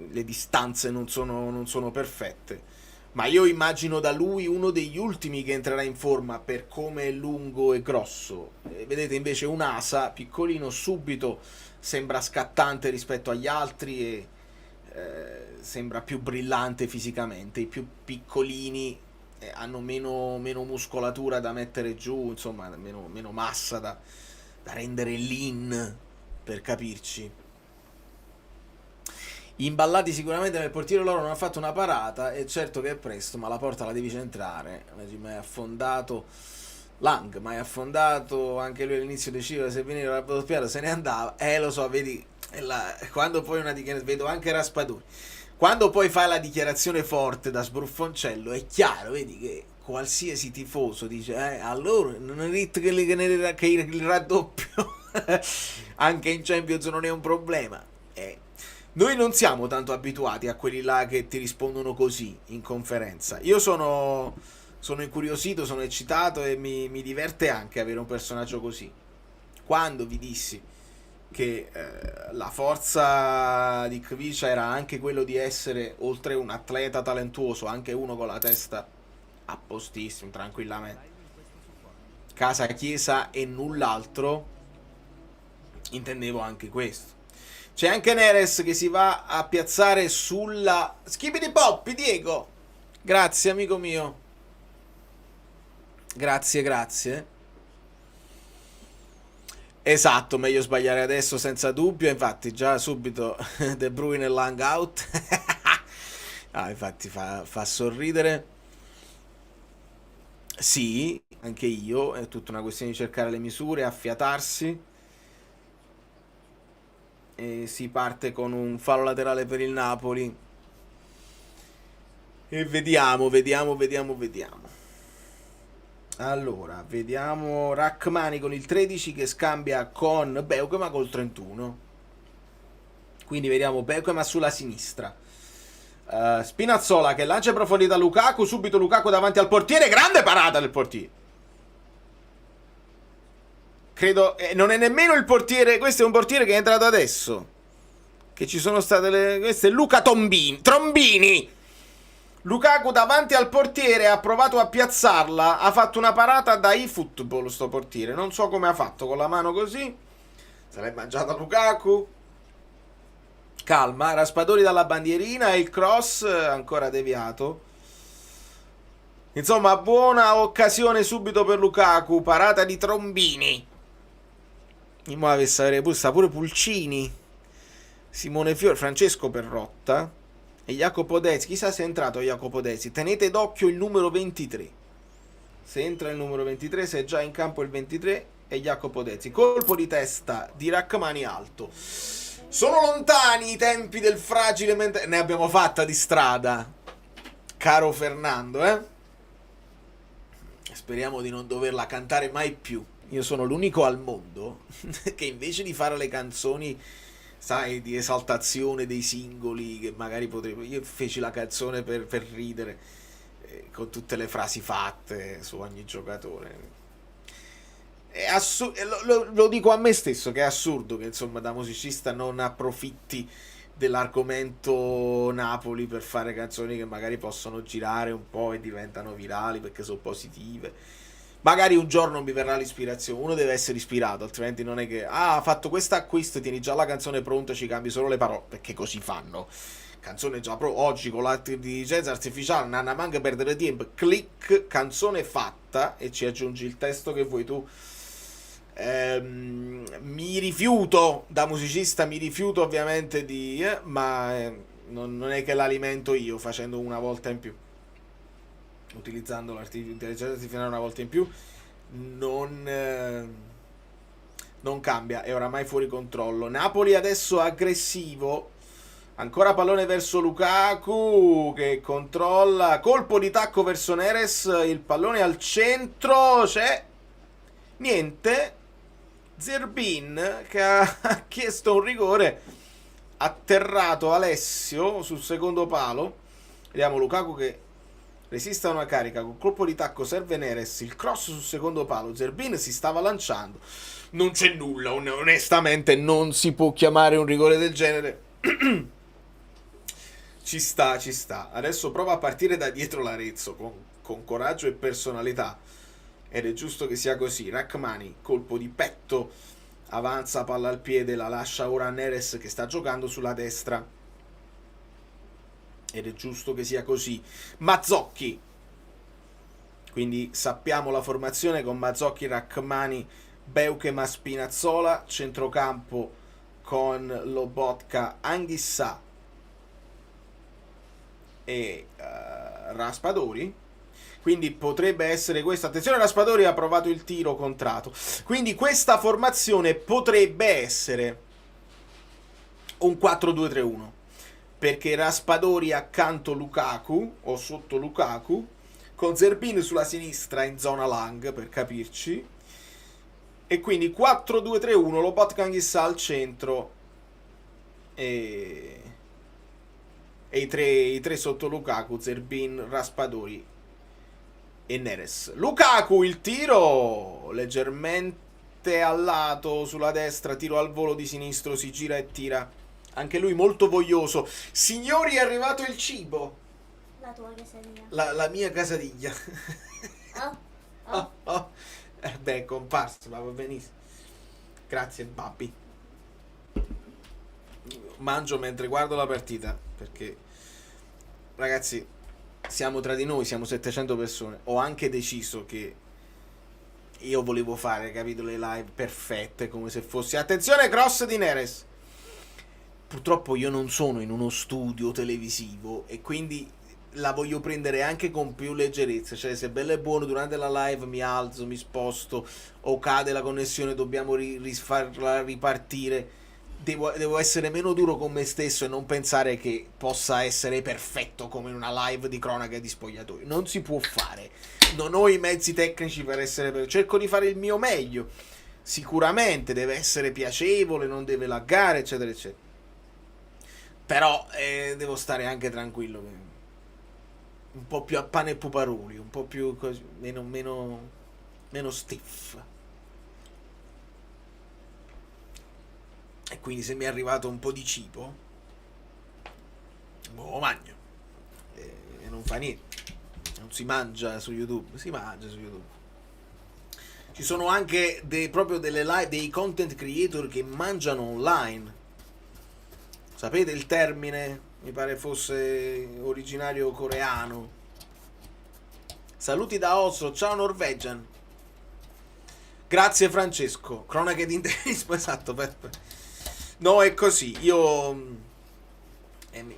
le distanze non sono perfette, ma io immagino da lui uno degli ultimi che entrerà in forma per come è lungo e grosso. Vedete invece un Asa piccolino subito sembra scattante rispetto agli altri e sembra più brillante fisicamente. I più piccolini hanno meno muscolatura da mettere giù, insomma meno massa da rendere lean, per capirci. Imballati sicuramente nel portiere, loro non ha fatto una parata, e certo che è presto, ma la porta la devi centrare. Ma è affondato Lang, ma è affondato anche lui all'inizio, decideva se venire raddoppiato, se ne andava. Lo so, vedi, quando poi una dichiarazione, vedo anche Raspadori, quando poi fai la dichiarazione forte da sbruffoncello, è chiaro, vedi che qualsiasi tifoso dice allora non è detto che il raddoppio anche in Champions non è un problema. Noi non siamo tanto abituati a quelli là che ti rispondono così in conferenza. Io sono incuriosito, sono eccitato e mi diverte anche avere un personaggio così. Quando vi dissi che la forza di Kvicia era anche quello di essere, oltre un atleta talentuoso, anche uno con la testa a postissimo, tranquillamente, casa, chiesa e null'altro, intendevo anche questo. C'è anche Neres che si va a piazzare sulla Skibidi Poppi, Diego. Grazie, amico mio. Grazie. Esatto, meglio sbagliare adesso senza dubbio. Infatti già subito De Bruyne Lang out. Infatti fa sorridere. Sì, anche io. È tutta una questione di cercare le misure, affiatarsi. E si parte con un fallo laterale per il Napoli e vediamo. Allora, vediamo Rachmani con il 13 che scambia con Beukema col 31, quindi vediamo Beukema sulla sinistra, Spinazzola che lancia in profondità Lukaku, subito Lukaku davanti al portiere, grande parata del portiere. Credo, non è nemmeno il portiere, questo è un portiere che è entrato adesso, che ci sono state questo è Luca Trombini. Lukaku davanti al portiere ha provato a piazzarla, ha fatto una parata da eFootball sto portiere, non so come ha fatto, con la mano così, se l'è mangiata Lukaku. Calma, Raspadori dalla bandierina e il cross ancora deviato. Insomma, buona occasione subito per Lukaku, parata di Trombini. Mi muove pure Pulcini, Simone Fiore, Francesco Perrotta e Jacopo Dezzi. Chissà se è entrato Jacopo Dezzi. Tenete d'occhio il numero 23. Se entra il numero 23, se è già in campo il 23, è Jacopo Dezzi. Colpo di testa di Rachmani alto. Sono lontani i tempi del fragile mentale. Ne abbiamo fatta di strada, caro Fernando, Speriamo di non doverla cantare mai più. Io sono l'unico al mondo che invece di fare le canzoni, sai, di esaltazione dei singoli, che magari potrei... Io feci la canzone per ridere, con tutte le frasi fatte su ogni giocatore. Lo dico a me stesso, che è assurdo che, insomma, da musicista non approfitti dell'argomento Napoli per fare canzoni che magari possono girare un po' e diventano virali perché sono positive. Magari un giorno mi verrà l'ispirazione, uno deve essere ispirato, altrimenti non è che ha fatto questo acquisto, tieni già la canzone pronta, ci cambi solo le parole, perché così fanno. Canzone già oggi con l'intelligenza artificiale non ha manca perdere tempo, click, canzone fatta, e ci aggiungi il testo che vuoi tu. Mi rifiuto, da musicista mi rifiuto ovviamente ma non è che l'alimento io facendo una volta in più, utilizzando l'intelligenza artificiale una volta in più, non cambia, è oramai fuori controllo. Napoli adesso aggressivo, ancora pallone verso Lukaku che controlla, colpo di tacco verso Neres, il pallone al centro, c'è niente, Zerbin che ha chiesto un rigore, atterrato Alessio sul secondo palo. Vediamo Lukaku che resiste a una carica, col colpo di tacco serve Neres, il cross sul secondo palo, Zerbin si stava lanciando, non c'è nulla, onestamente non si può chiamare un rigore del genere. Ci sta, ci sta. Adesso prova a partire da dietro l'Arezzo con coraggio e personalità. Ed è giusto che sia così. Rachmani, colpo di petto, avanza, palla al piede, la lascia ora a Neres che sta giocando sulla destra. Ed è giusto che sia così. Mazzocchi. Quindi sappiamo la formazione con Mazzocchi, Rachmani, Beukema, Spinazzola. Centrocampo con Lobotka, Anghissà e Raspadori. Quindi potrebbe essere questo. Attenzione, Raspadori ha provato il tiro contrato. Quindi questa formazione potrebbe essere un 4-2-3-1, perché Raspadori accanto Lukaku o sotto Lukaku, con Zerbin sulla sinistra in zona Lang, per capirci. E quindi 4-2-3-1, Lobotka, Anghissà al centro e i tre sotto Lukaku, Zerbin, Raspadori e Neres. Lukaku, il tiro leggermente a lato sulla destra, tiro al volo di sinistro, si gira e tira. Anche lui molto voglioso. Signori, è arrivato il cibo. La tua casalinga. La mia casadiglia. Oh, Oh, oh. Beh, è comparso, ma va benissimo. Grazie, Babbi. Mangio mentre guardo la partita, perché ragazzi, siamo tra di noi, siamo 700 persone. Ho anche deciso che io volevo fare, capito, le live perfette, come se fossi... Attenzione, cross di Neres. Purtroppo io non sono in uno studio televisivo e quindi la voglio prendere anche con più leggerezza. Cioè, se bello e buono durante la live mi alzo, mi sposto o cade la connessione, dobbiamo farla ripartire. Devo essere meno duro con me stesso e non pensare che possa essere perfetto come in una live di cronaca di spogliatoio. Non si può fare. Non ho i mezzi tecnici per essere... Cerco di fare il mio meglio. Sicuramente deve essere piacevole, non deve laggare, eccetera, eccetera. Però devo stare anche tranquillo. Un po' più a pane e puparuli, un po' più così, meno stiff. E quindi se mi è arrivato un po' di cibo, lo mangio. E non fa niente. Non si mangia su YouTube, si mangia su YouTube. Ci sono anche proprio delle live, dei content creator che mangiano online. Sapete il termine? Mi pare fosse originario coreano. Saluti da Oslo, ciao Norwegian. Grazie Francesco. Cronache di interismo, esatto. No, è così. Io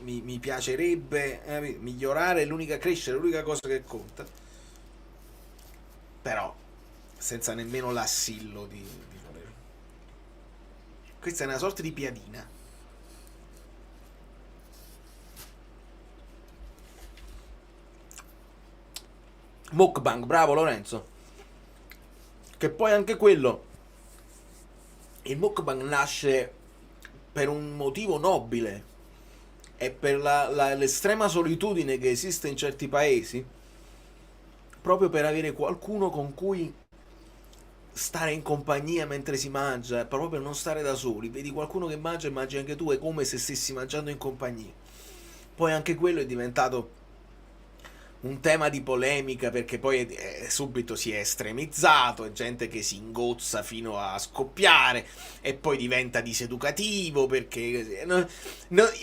mi piacerebbe migliorare, crescere, l'unica cosa che conta. Però senza nemmeno l'assillo di voler. Questa è una sorta di piadina. Mukbang, bravo Lorenzo. Che poi anche quello, il mukbang nasce per un motivo nobile e per l'estrema solitudine che esiste in certi paesi, proprio per avere qualcuno con cui stare in compagnia mentre si mangia, proprio per non stare da soli. Vedi qualcuno che mangia e mangi anche tu, è come se stessi mangiando in compagnia. Poi anche quello è diventato un tema di polemica, perché poi subito si è estremizzato, è gente che si ingozza fino a scoppiare e poi diventa diseducativo perché no,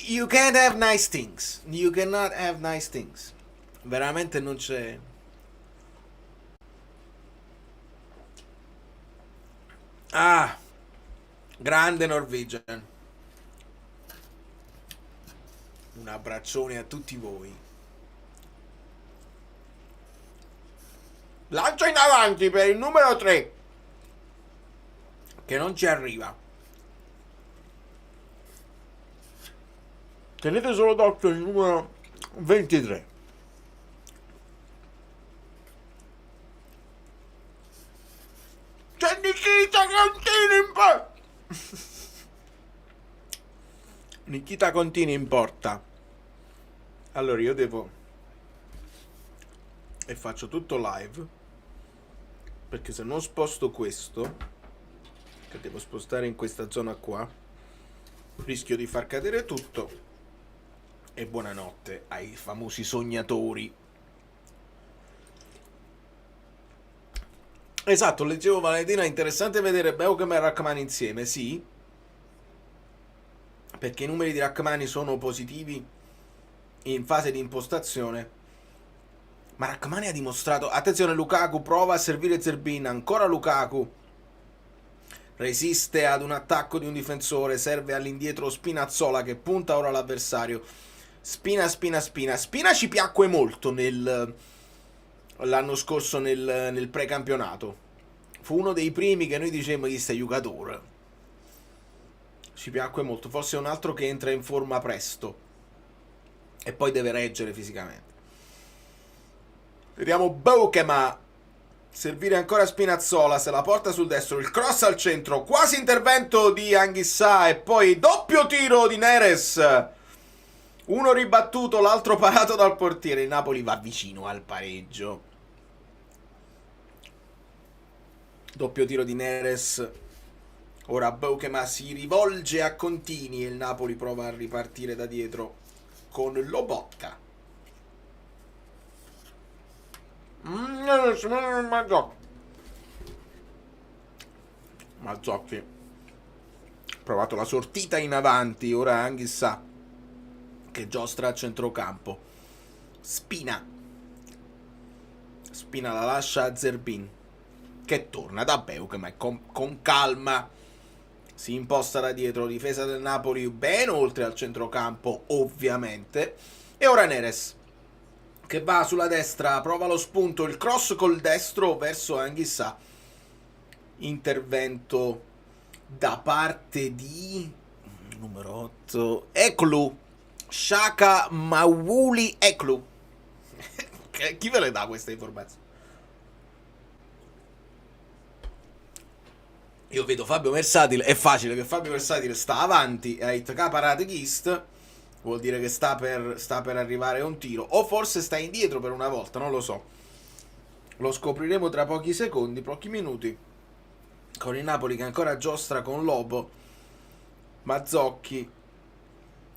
you can't have nice things, you cannot have nice things, veramente non c'è. Ah, grande Norwegian, un abbraccione a tutti voi. Lancio in avanti per il numero 3 che non ci arriva. Tenete solo d'occhio il numero 23. C'è Nikita Cantini! in porta. Nikita Contini in porta. Allora io devo, e faccio tutto live, perché se non sposto questo, che devo spostare in questa zona qua, rischio di far cadere tutto. E buonanotte ai famosi sognatori. Esatto, leggevo Valentina, è interessante vedere Beukam e Rachmani insieme, sì, perché i numeri di Rachmani sono positivi in fase di impostazione, ma Rachmani ha dimostrato, attenzione, Lukaku prova a servire Zerbin, ancora Lukaku resiste ad un attacco di un difensore, serve all'indietro Spinazzola che punta ora l'avversario. Spina ci piacque molto l'anno scorso nel precampionato. Fu uno dei primi che noi dicemmo chi sta giocatore. Ci piacque molto. Forse è un altro che entra in forma presto e poi deve reggere fisicamente. Vediamo Beukema servire ancora Spinazzola, se la porta sul destro, il cross al centro, quasi intervento di Anghissà e poi doppio tiro di Neres. Uno ribattuto, l'altro parato dal portiere. Il Napoli va vicino al pareggio. Doppio tiro di Neres. Ora Beukema si rivolge a Contini e il Napoli prova a ripartire da dietro con Lobotka. Mazzocchi. Provato la sortita in avanti. Ora Anghissà che giostra a centrocampo. Spina la lascia a Zerbin che torna da Beukema e con calma si imposta da dietro. Difesa del Napoli ben oltre al centrocampo ovviamente. E ora Neres che va sulla destra, prova lo spunto, il cross col destro verso Anghissà. Intervento da parte di numero 8 Eklu, Shaka Mawuli Eklu. Chi ve le dà queste informazioni? Io vedo Fabio Versatile, è facile che Fabio Versatile sta avanti a Itka Parate Ghist, vuol dire che sta per arrivare a un tiro, o forse sta indietro per una volta, non lo so. Lo scopriremo tra pochi secondi, pochi minuti, con il Napoli che ancora giostra con Lobo. Mazzocchi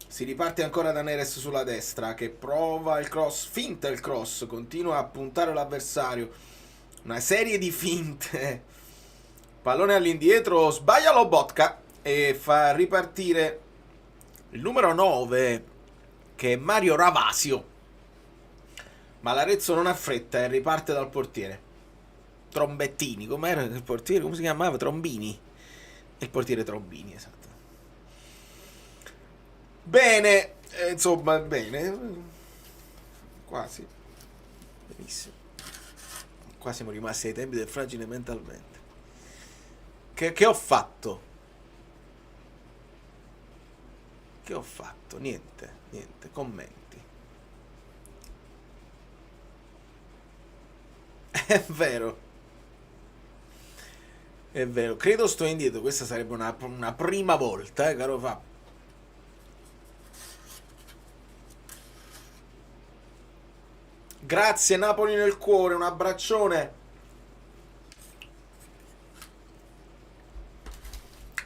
si riparte ancora da Neres sulla destra che prova il cross, finta il cross, continua a puntare l'avversario, una serie di finte, pallone all'indietro, sbaglia Lobotka e fa ripartire il numero 9 che è Mario Ravasio, ma l'Arezzo non ha fretta e riparte dal portiere. Trombettini, com'era il portiere? Come si chiamava? Trombini. Il portiere Trombini, esatto. Bene, insomma, bene. Quasi. Benissimo. Qua siamo rimasti ai tempi del fragile mentalmente. Che ho fatto? Che ho fatto? Niente, commenti. È vero. È vero, credo sto indietro. Questa sarebbe una prima volta, caro Fabio. Grazie Napoli nel cuore, un abbraccione.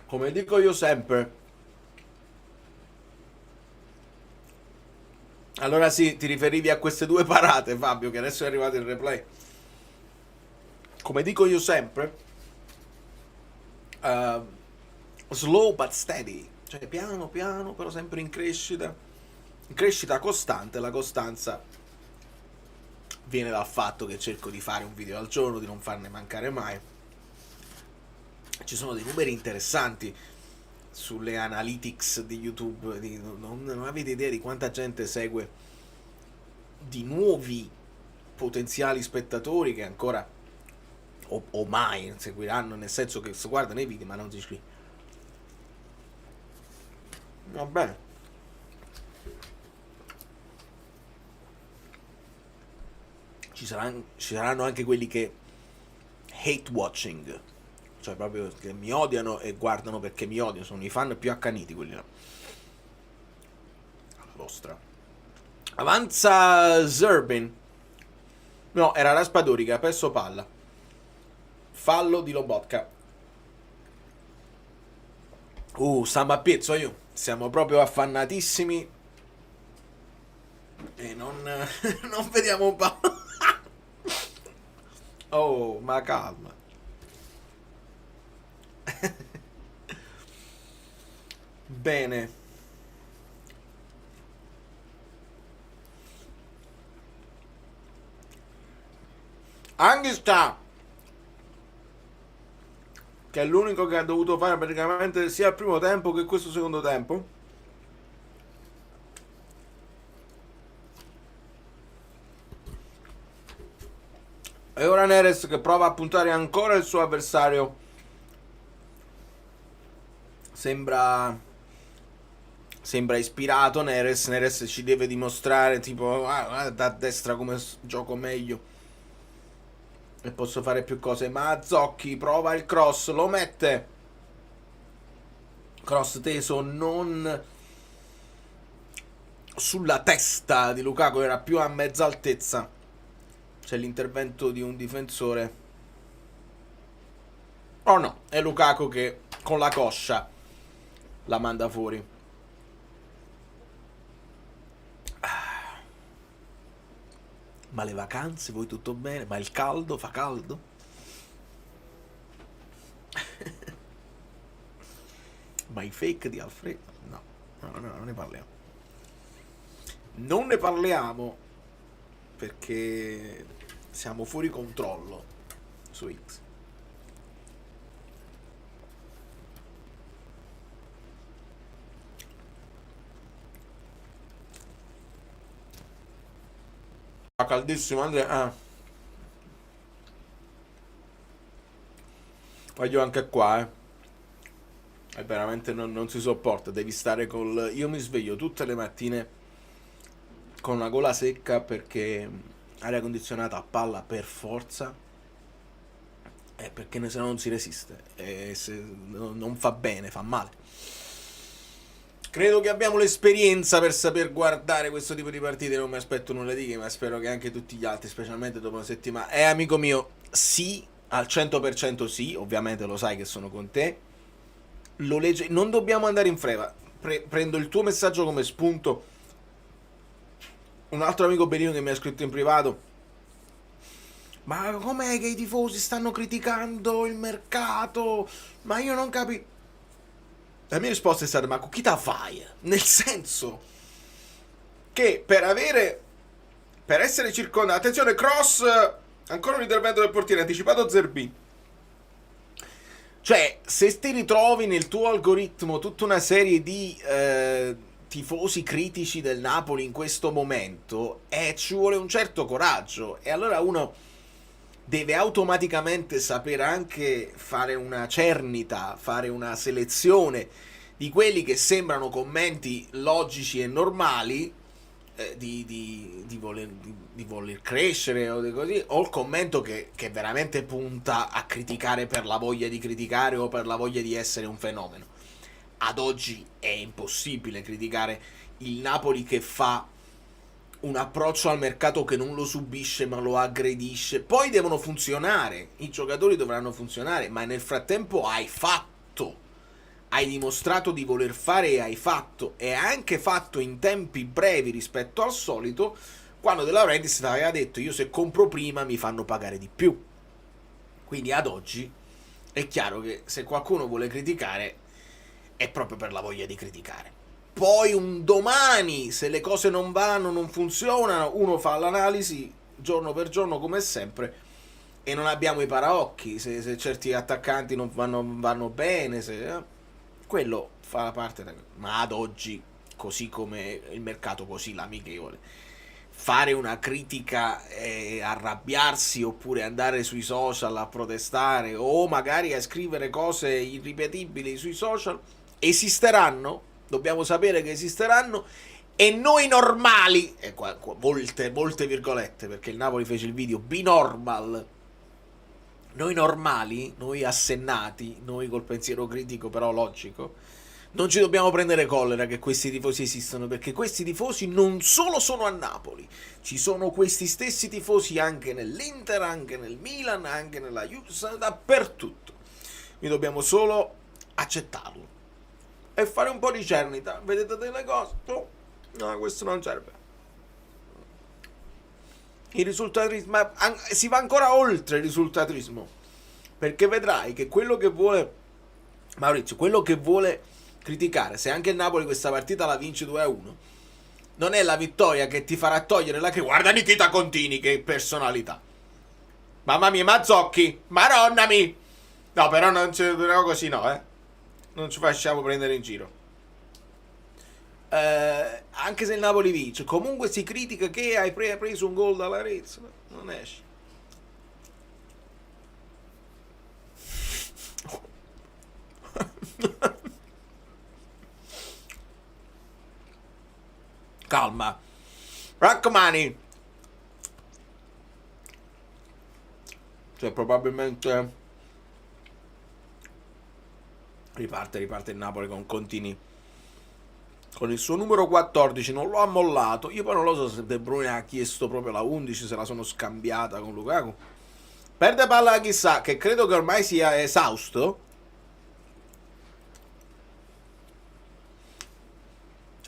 Come dico io sempre. Allora sì, ti riferivi a queste due parate, Fabio, che adesso è arrivato il replay. Come dico io sempre, slow but steady, cioè piano piano, però sempre in crescita costante. La costanza viene dal fatto che cerco di fare un video al giorno, di non farne mancare mai. Ci sono dei numeri interessanti sulle analytics di YouTube, non avete idea di quanta gente segue, di nuovi potenziali spettatori che ancora o mai seguiranno, nel senso che si guardano i video ma non si iscrivono. Vabbè, ci saranno anche quelli che hate watching, cioè proprio che mi odiano e guardano perché mi odiano, sono i fan più accaniti quelli là. La vostra. Avanza Zerbin. No, era Raspadorica, perso palla. Fallo di Lobotka. Stiamo a pezzo io. Siamo proprio affannatissimi. E non, non vediamo un po'. Oh, ma calma. Bene. Anghista, che è l'unico che ha dovuto fare praticamente sia il primo tempo che questo secondo tempo. E ora Neres che prova a puntare ancora il suo avversario. Sembra ispirato Neres ci deve dimostrare tipo da destra come gioco meglio e posso fare più cose. Ma Zocchi prova il cross, lo mette, cross teso non sulla testa di Lukaku, era più a mezza altezza. C'è l'intervento di un difensore. Oh no, è Lukaku che con la coscia la manda fuori. Ma le vacanze, voi tutto bene? Ma il caldo, fa caldo? Ma i fake di Alfredo? No, non ne parliamo. Non ne parliamo perché siamo fuori controllo su X. Fa caldissimo, Andrea. Voglio anche qua, E veramente non si sopporta, devi stare col... Io mi sveglio tutte le mattine con una gola secca perché aria condizionata a palla per forza, perché se no non si resiste e se non fa bene, fa male. Credo che abbiamo l'esperienza per saper guardare questo tipo di partite, non mi aspetto nulla di che, ma spero che anche tutti gli altri, specialmente dopo una settimana. Amico mio, sì, al 100% sì, ovviamente lo sai che sono con te. Lo legge, non dobbiamo andare in freva. Prendo il tuo messaggio come spunto. Un altro amico Benino che mi ha scritto in privato: ma com'è che i tifosi stanno criticando il mercato? Ma io non capisco. La mia risposta è stata: ma chi ta fai? Nel senso che per essere circondato, attenzione, cross, ancora un intervento del portiere, anticipato Zerbin. Cioè, se ti ritrovi nel tuo algoritmo tutta una serie di tifosi critici del Napoli in questo momento, ci vuole un certo coraggio. E allora uno deve automaticamente sapere anche fare una cernita, fare una selezione di quelli che sembrano commenti logici e normali, di voler crescere o così, o il commento che veramente punta a criticare per la voglia di criticare o per la voglia di essere un fenomeno. Ad oggi è impossibile criticare il Napoli che fa un approccio al mercato che non lo subisce ma lo aggredisce. Poi devono funzionare, i giocatori dovranno funzionare, ma nel frattempo hai dimostrato di voler fare e hai fatto, e anche fatto in tempi brevi rispetto al solito, quando De Laurentiis ti aveva detto: io se compro prima mi fanno pagare di più. Quindi ad oggi è chiaro che se qualcuno vuole criticare è proprio per la voglia di criticare. Poi un domani, se le cose non vanno, non funzionano, uno fa l'analisi giorno per giorno come sempre e non abbiamo i paraocchi, se certi attaccanti non vanno bene, quello fa parte ma ad oggi, così come il mercato, così l'amichevole, fare una critica e arrabbiarsi oppure andare sui social a protestare o magari a scrivere cose irripetibili sui social esisteranno, dobbiamo sapere che esisteranno, e noi normali, e molte virgolette, perché il Napoli fece il video binormal, noi normali, noi assennati, noi col pensiero critico però logico, non ci dobbiamo prendere collera che questi tifosi esistono, perché questi tifosi non solo sono a Napoli, ci sono questi stessi tifosi anche nell'Inter, anche nel Milan, anche nella Juve, dappertutto. Noi dobbiamo solo accettarlo e fare un po' di cernita. Vedete delle cose? No, questo non serve. Il risultatismo, si va ancora oltre il risultatismo, perché vedrai che quello che vuole Maurizio, quello che vuole criticare, se anche il Napoli questa partita la vince 2-1, non è la vittoria che ti farà togliere la che guarda Nikita Contini, che personalità, mamma mia, Mazzocchi, maronnami, no, però non ci no, così no, non ci facciamo prendere in giro. Anche se il Napoli vince, comunque si critica che hai preso un gol dalla Rez, non esce. Calma, Rachmani, cioè probabilmente riparte il Napoli con Contini, con il suo numero 14, non lo ha mollato. Io poi non lo so se De Bruyne ha chiesto proprio la 11, se la sono scambiata con Lukaku. Perde palla chissà, che credo che ormai sia esausto.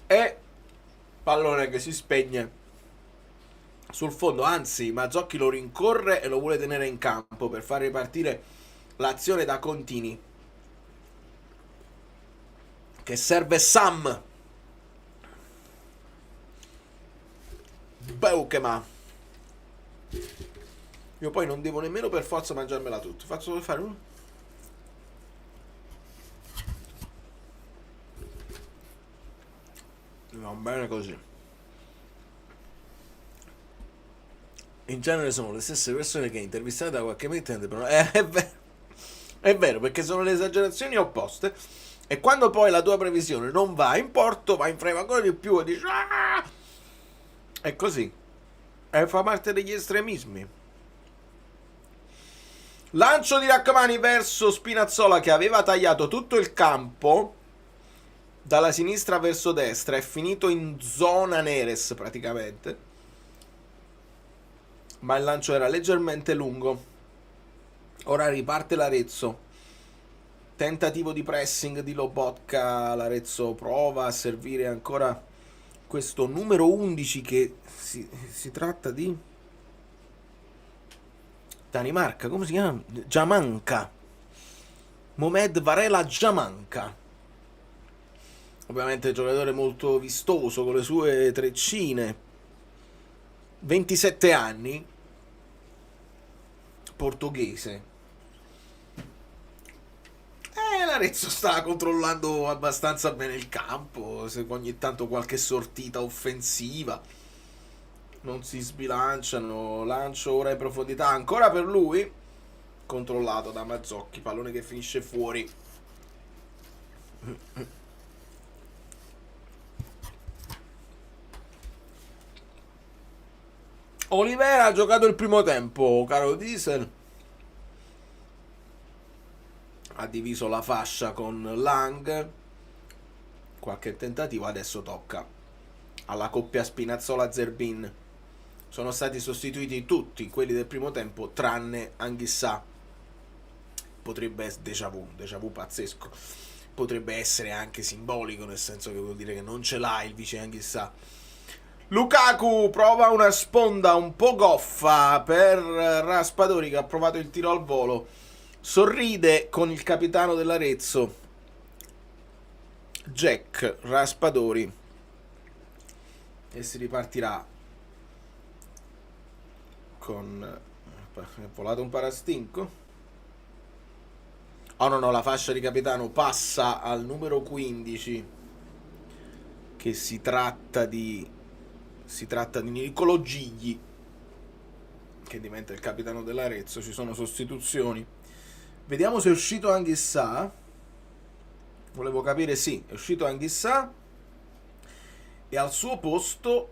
E pallone che si spegne sul fondo, anzi Mazzocchi lo rincorre e lo vuole tenere in campo per far ripartire l'azione da Contini, che serve Sam Beukema. Io poi non devo nemmeno per forza mangiarmela tutta, faccio solo fare uno. Va bene così. In genere sono le stesse persone che intervistate da qualche emittente, però è vero, perché sono le esagerazioni opposte, e quando poi la tua previsione non va in porto, va in freva ancora di più e dici ah! È così, e fa parte degli estremismi. Lancio di Rachmani verso Spinazzola, che aveva tagliato tutto il campo dalla sinistra verso destra, è finito in zona Neres praticamente, ma il lancio era leggermente lungo. Ora riparte l'Arezzo, tentativo di pressing di Lobotka, l'Arezzo prova a servire ancora questo numero 11 che si tratta di Danimarca, come si chiama? Giamanca, Mohamed Varela Giamanca. Ovviamente giocatore molto vistoso con le sue treccine, 27 anni, portoghese. L'Arezzo sta controllando abbastanza bene il campo, se ogni tanto qualche sortita offensiva, non si sbilanciano. Lancio ora in profondità ancora per lui, controllato da Mazzocchi, pallone che finisce fuori. Olivera ha giocato il primo tempo, caro Diesel, ha diviso la fascia con Lang, qualche tentativo, adesso tocca alla coppia Spinazzola-Zerbin. Sono stati sostituiti tutti quelli del primo tempo tranne Anghissà. Potrebbe essere déjà vu pazzesco, potrebbe essere anche simbolico, nel senso che vuol dire che non ce l'ha il vice Anghissà. Lukaku prova una sponda un po' goffa per Raspadori, che ha provato il tiro al volo. Sorride con il capitano dell'Arezzo, Jack Raspadori, e si ripartirà con... è volato un parastinco? Oh no, la fascia di capitano passa al numero 15, che si tratta di Niccolò Gigli, che diventa il capitano dell'Arezzo. Ci sono sostituzioni. Vediamo se è uscito Anghissà. Volevo capire, sì, è uscito Anghissà, e al suo posto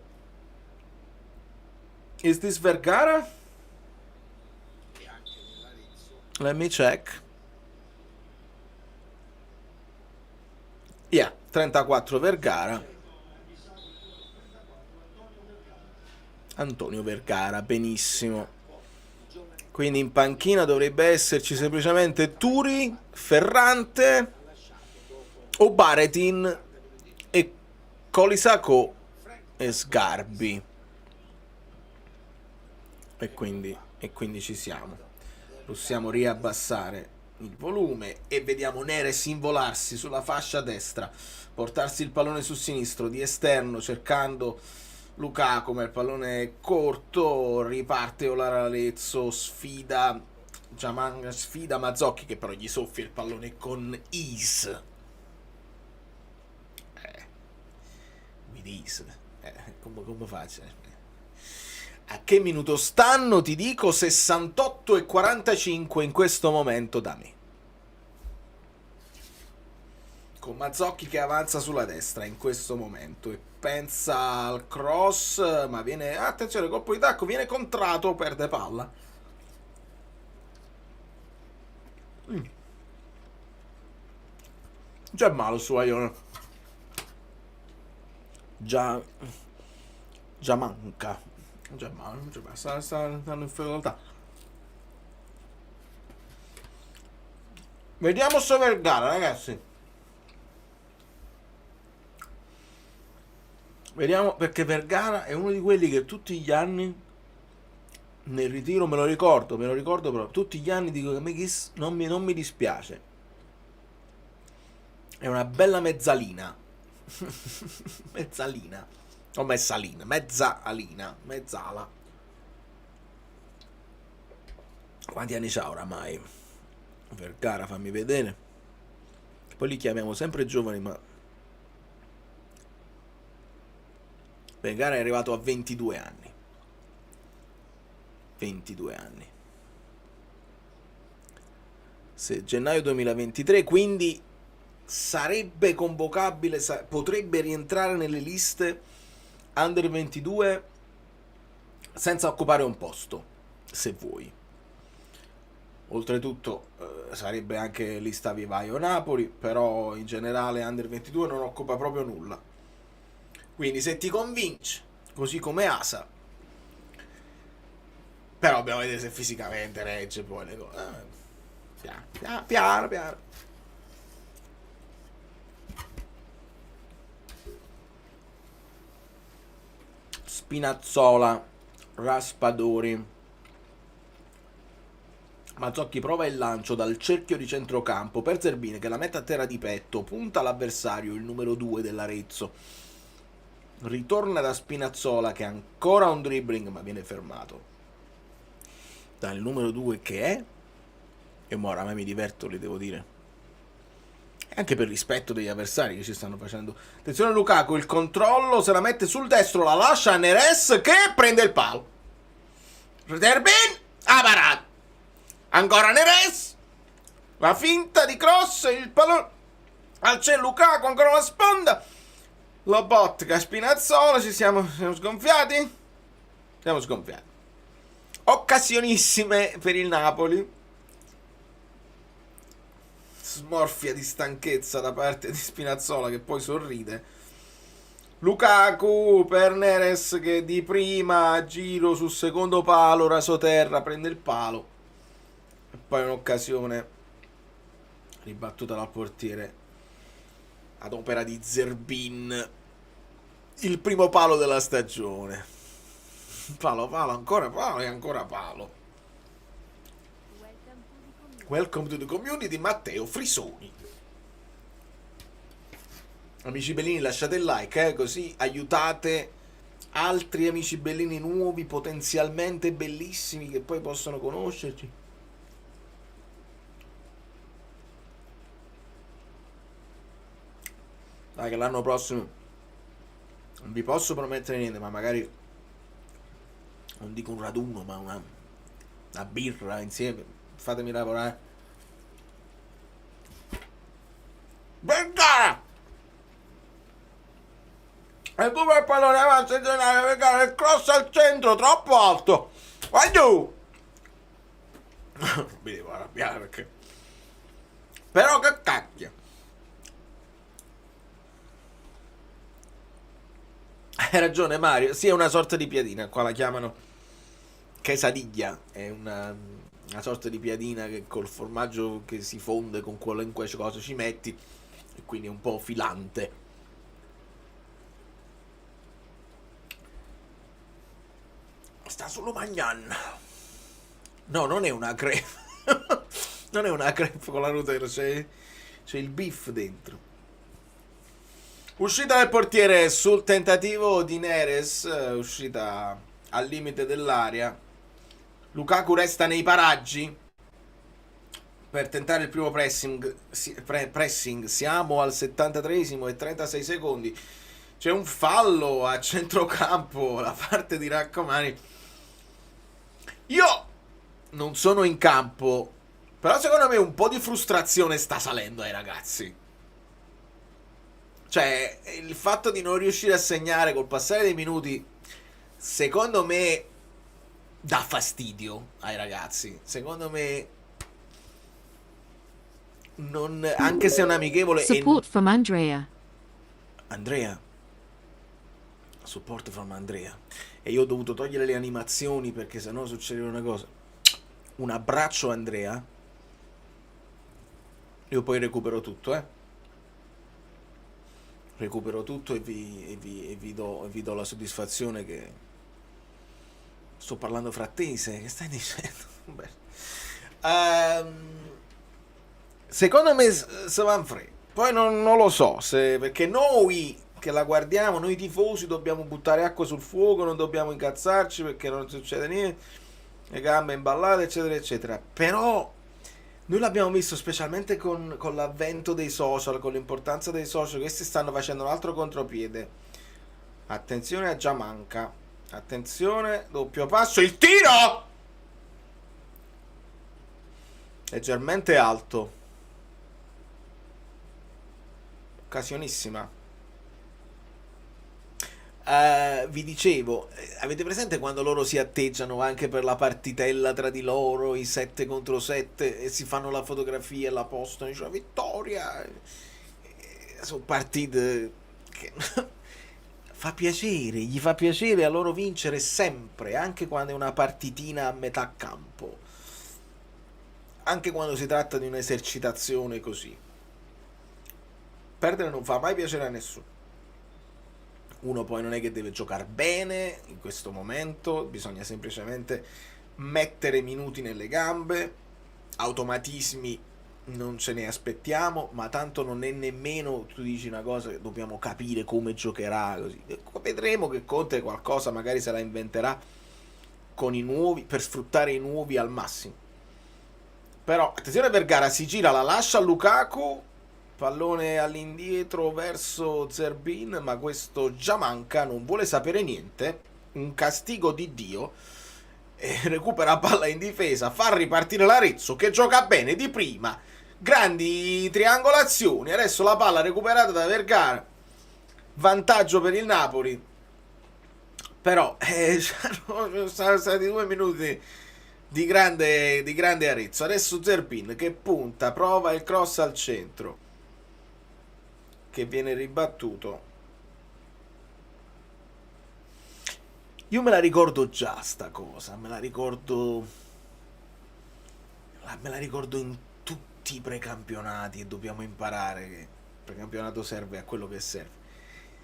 Is this Vergara? E anche nell'Arezzo Let me check. Yeah, 34 Vergara. Antonio Vergara, benissimo. Quindi in panchina dovrebbe esserci semplicemente Turi, Ferrante o Baretin e Colisacco e Sgarbi. E quindi ci siamo. Possiamo riabbassare il volume e vediamo Neres involarsi sulla fascia destra, portarsi il pallone sul sinistro di esterno cercando Lukaku, ma il pallone è corto, riparte Olaralezzo, sfida Mazzocchi che però gli soffia il pallone con ease. With ease. Come faccio? A che minuto stanno? Ti dico 68 e 45 in questo momento da me. Con Mazzocchi che avanza sulla destra in questo momento e pensa al cross, ma viene, attenzione, colpo di tacco, viene contrato, perde palla. Già male su Aione. Già manca. Già male, stanno in fedeltà. Vediamo se Vergara, ragazzi. Vediamo, perché Vergara è uno di quelli che tutti gli anni nel ritiro me lo ricordo però tutti gli anni dico che Megis non mi dispiace. È una bella mezzalina. Mezzalina. O mezzalina, mezzala. Quanti anni c'ha oramai? Vergara, fammi vedere. Poi li chiamiamo sempre giovani, ma Vergara è arrivato a 22 anni. 22 anni. Se gennaio 2023, quindi sarebbe convocabile, potrebbe rientrare nelle liste Under 22 senza occupare un posto, se vuoi. Oltretutto sarebbe anche lista vivaio Napoli, però in generale Under 22 non occupa proprio nulla. Quindi se ti convince, così come Asa, però dobbiamo vedere se fisicamente regge poi le cose. Piano. Spinazzola, Raspadori. Mazzocchi prova il lancio dal cerchio di centrocampo per Zerbini che la mette a terra di petto, punta l'avversario, il numero 2 dell'Arezzo. Ritorna da Spinazzola che ha ancora un dribbling ma viene fermato dal numero 2 che è, e mo oramai mi diverto, li devo dire, e anche per rispetto degli avversari che ci stanno facendo. Attenzione Lukaku, il controllo, se la mette sul destro, la lascia a Neres che prende il palo. Zerbin ha parato, ancora Neres, la finta di cross, il pallone al cielo, Lukaku ancora una sponda, la botta Spinazzola, ci siamo sgonfiati? Siamo sgonfiati. Occasionissime per il Napoli. Smorfia di stanchezza da parte di Spinazzola che poi sorride. Lukaku per Neres che di prima giro sul secondo palo, rasoterra, prende il palo. E poi un'occasione ribattuta dal portiere ad opera di Zerbin, il primo palo della stagione. Palo, ancora palo e ancora palo. Welcome to the community, Matteo Frisoni. Amici bellini, lasciate il like, così aiutate altri amici bellini nuovi, potenzialmente bellissimi, che poi possono conoscerci. Dai, che l'anno prossimo non vi posso promettere niente, ma magari non dico un raduno, ma una birra insieme, fatemi lavorare. Vergara! E come il pallone avanza in generale, Vergara, il cross al centro, troppo alto. Vai giù! Non mi devo arrabbiare perché... Però che cacchio. Hai ragione Mario, sì, è una sorta di piadina, qua la chiamano quesadilla, è una sorta di piadina che col formaggio che si fonde con qualunque cosa ci metti e quindi è un po' filante. Sta solo mangiando. No, non è una crepe. Non è una crepe con la Nutella, c'è il beef dentro. Uscita del portiere sul tentativo di Neres, uscita al limite dell'area. Lukaku resta nei paraggi per tentare il primo pressing. Siamo al 73esimo e 36 secondi. C'è un fallo a centrocampo da parte di Raccomani. Io non sono in campo, però secondo me un po' di frustrazione sta salendo ai ragazzi. Cioè, il fatto di non riuscire a segnare col passare dei minuti, secondo me, dà fastidio ai ragazzi. Secondo me, non, anche se è un amichevole... Support from Andrea. Andrea. Support from Andrea. E io ho dovuto togliere le animazioni perché sennò succedeva una cosa. Un abbraccio Andrea. Io poi recupero tutto, recupero tutto e vi do la soddisfazione che sto parlando frattese. Che stai dicendo? Secondo me se van free. Poi non lo so se, perché noi che la guardiamo, noi tifosi, dobbiamo buttare acqua sul fuoco, non dobbiamo incazzarci perché non succede niente, le gambe imballate eccetera eccetera. Però noi l'abbiamo visto specialmente con l'avvento dei social, con l'importanza dei social. Questi stanno facendo un altro contropiede. Attenzione a Giamanca. Attenzione, doppio passo, il tiro! Leggermente alto. Occasionissima. Vi dicevo, avete presente quando loro si atteggiano anche per la partitella tra di loro, i 7 contro 7, e si fanno la fotografia e la postano, dicono vittoria. Sono partite che fa piacere, gli fa piacere a loro vincere sempre, anche quando è una partitina a metà campo, anche quando si tratta di un'esercitazione così. Perdere non fa mai piacere a nessuno. Uno poi non è che deve giocare bene in questo momento, bisogna semplicemente mettere minuti nelle gambe, automatismi non ce ne aspettiamo, ma tanto non è nemmeno, tu dici una cosa, che dobbiamo capire come giocherà, così. Vedremo che Conte qualcosa magari se la inventerà con i nuovi, per sfruttare i nuovi al massimo. Però attenzione, Vergara si gira, la lascia a Lukaku, pallone all'indietro verso Zerbin, ma questo Giamanca non vuole sapere niente, un castigo di Dio, e recupera palla in difesa, fa ripartire l'Arezzo che gioca bene di prima, grandi triangolazioni, adesso la palla recuperata da Vergara, vantaggio per il Napoli, però sono stati 2 minuti di grande Arezzo. Adesso Zerbin che punta, prova il cross al centro, che viene ribattuto. Io me la ricordo già sta cosa, me la ricordo in tutti i precampionati, e dobbiamo imparare che il precampionato serve a quello che serve.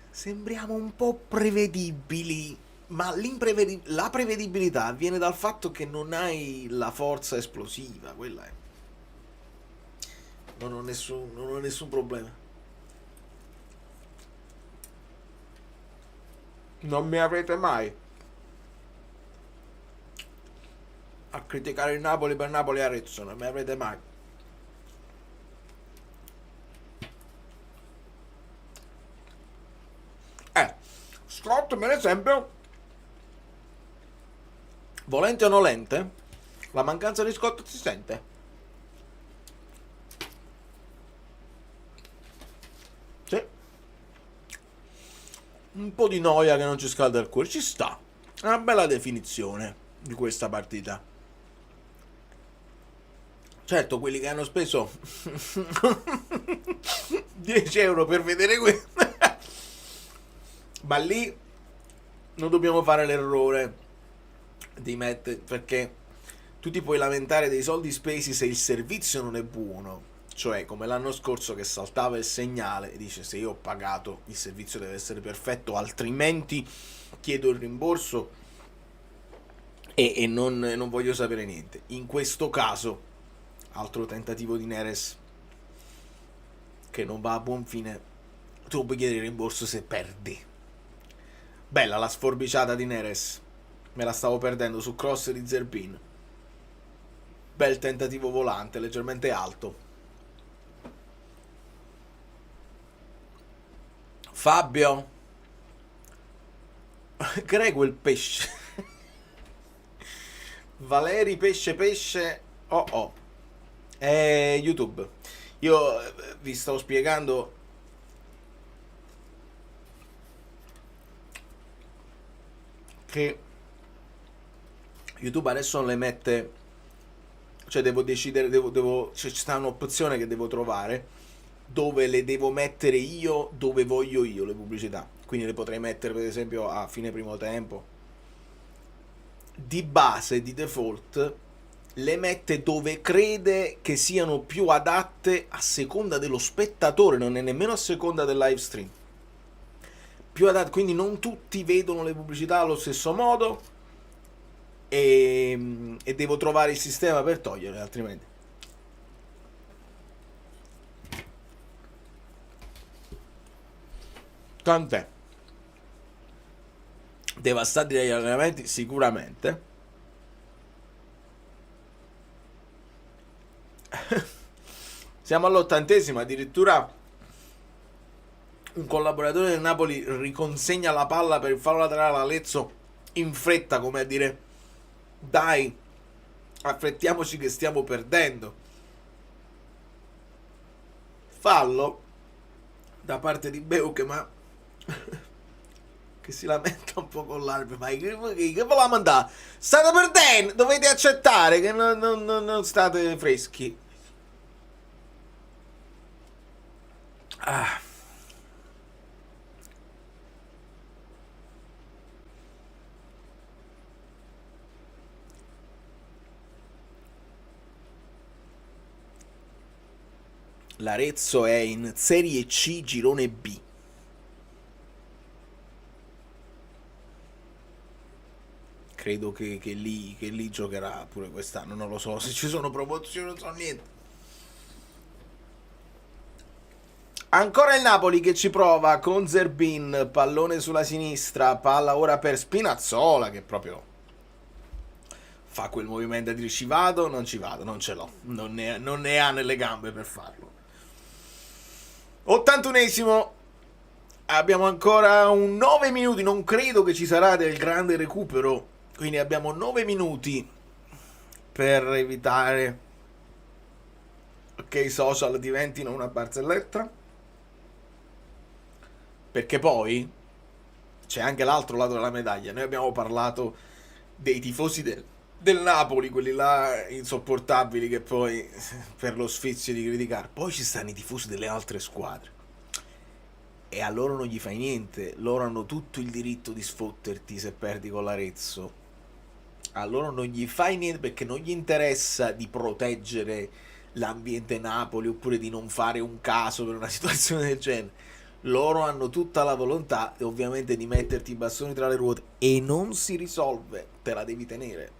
Sembriamo un po' prevedibili, ma la prevedibilità viene dal fatto che non hai la forza esplosiva, quella è. Non ho nessun problema. Non mi avrete mai a criticare il Napoli per Napoli e Arezzo, non mi avrete mai. Scott, per esempio, volente o nolente, la mancanza di Scott si sente. Sì. Un po' di noia che non ci scalda il cuore, ci sta. È una bella definizione di questa partita. Certo, quelli che hanno speso 10 euro per vedere questo, ma lì non dobbiamo fare l'errore di mettere, perché tu ti puoi lamentare dei soldi spesi se il servizio non è buono, cioè come l'anno scorso che saltava il segnale e dice se io ho pagato il servizio deve essere perfetto, altrimenti chiedo il rimborso e non voglio sapere niente. In questo caso altro tentativo di Neres che non va a buon fine, tu puoi chiedere il rimborso se perdi. Bella la sforbiciata di Neres, me la stavo perdendo su cross di Zerbin, bel tentativo volante leggermente alto. Fabio Greco il pesce Valeri pesce oh YouTube. Io vi stavo spiegando che YouTube adesso non le mette, cioè devo decidere, ci sta un'opzione che devo trovare dove le devo mettere io, dove voglio io le pubblicità, quindi le potrei mettere per esempio a fine primo tempo. Di base, di default le mette dove crede che siano più adatte a seconda dello spettatore, non è nemmeno a seconda del live stream, più adatte, quindi non tutti vedono le pubblicità allo stesso modo e devo trovare il sistema per toglierle, altrimenti tant'è. Devastati dagli allenamenti sicuramente. Siamo all'80°, addirittura un collaboratore del Napoli riconsegna la palla per il fallo laterale a Lezzo in fretta, come a dire dai, affrettiamoci che stiamo perdendo. Fallo da parte di Beuche, ma che si lamenta un po' con l'arbitro. Ma che voleva mandare? State perdendo, dovete accettare che non state freschi. L'Arezzo è in Serie C, girone B. Credo che lì giocherà pure quest'anno. Non lo so se ci sono promozioni, non so niente. Ancora il Napoli che ci prova con Zerbin, pallone sulla sinistra, palla ora per Spinazzola che proprio fa quel movimento di ci vado, non non ce l'ho, non ne ha nelle gambe per farlo. 81esimo, abbiamo ancora 9 minuti, non credo che ci sarà del grande recupero, quindi abbiamo 9 minuti per evitare che i social diventino una barzelletta, perché poi c'è anche l'altro lato della medaglia. Noi abbiamo parlato dei tifosi del Napoli, quelli là insopportabili che poi per lo sfizio di criticare, poi ci stanno i tifosi delle altre squadre e a loro non gli fai niente, loro hanno tutto il diritto di sfotterti se perdi con l'Arezzo, a loro non gli fai niente perché non gli interessa di proteggere l'ambiente Napoli oppure di non fare un caso per una situazione del genere. Loro hanno tutta la volontà ovviamente di metterti i bastoni tra le ruote e non si risolve, te la devi tenere.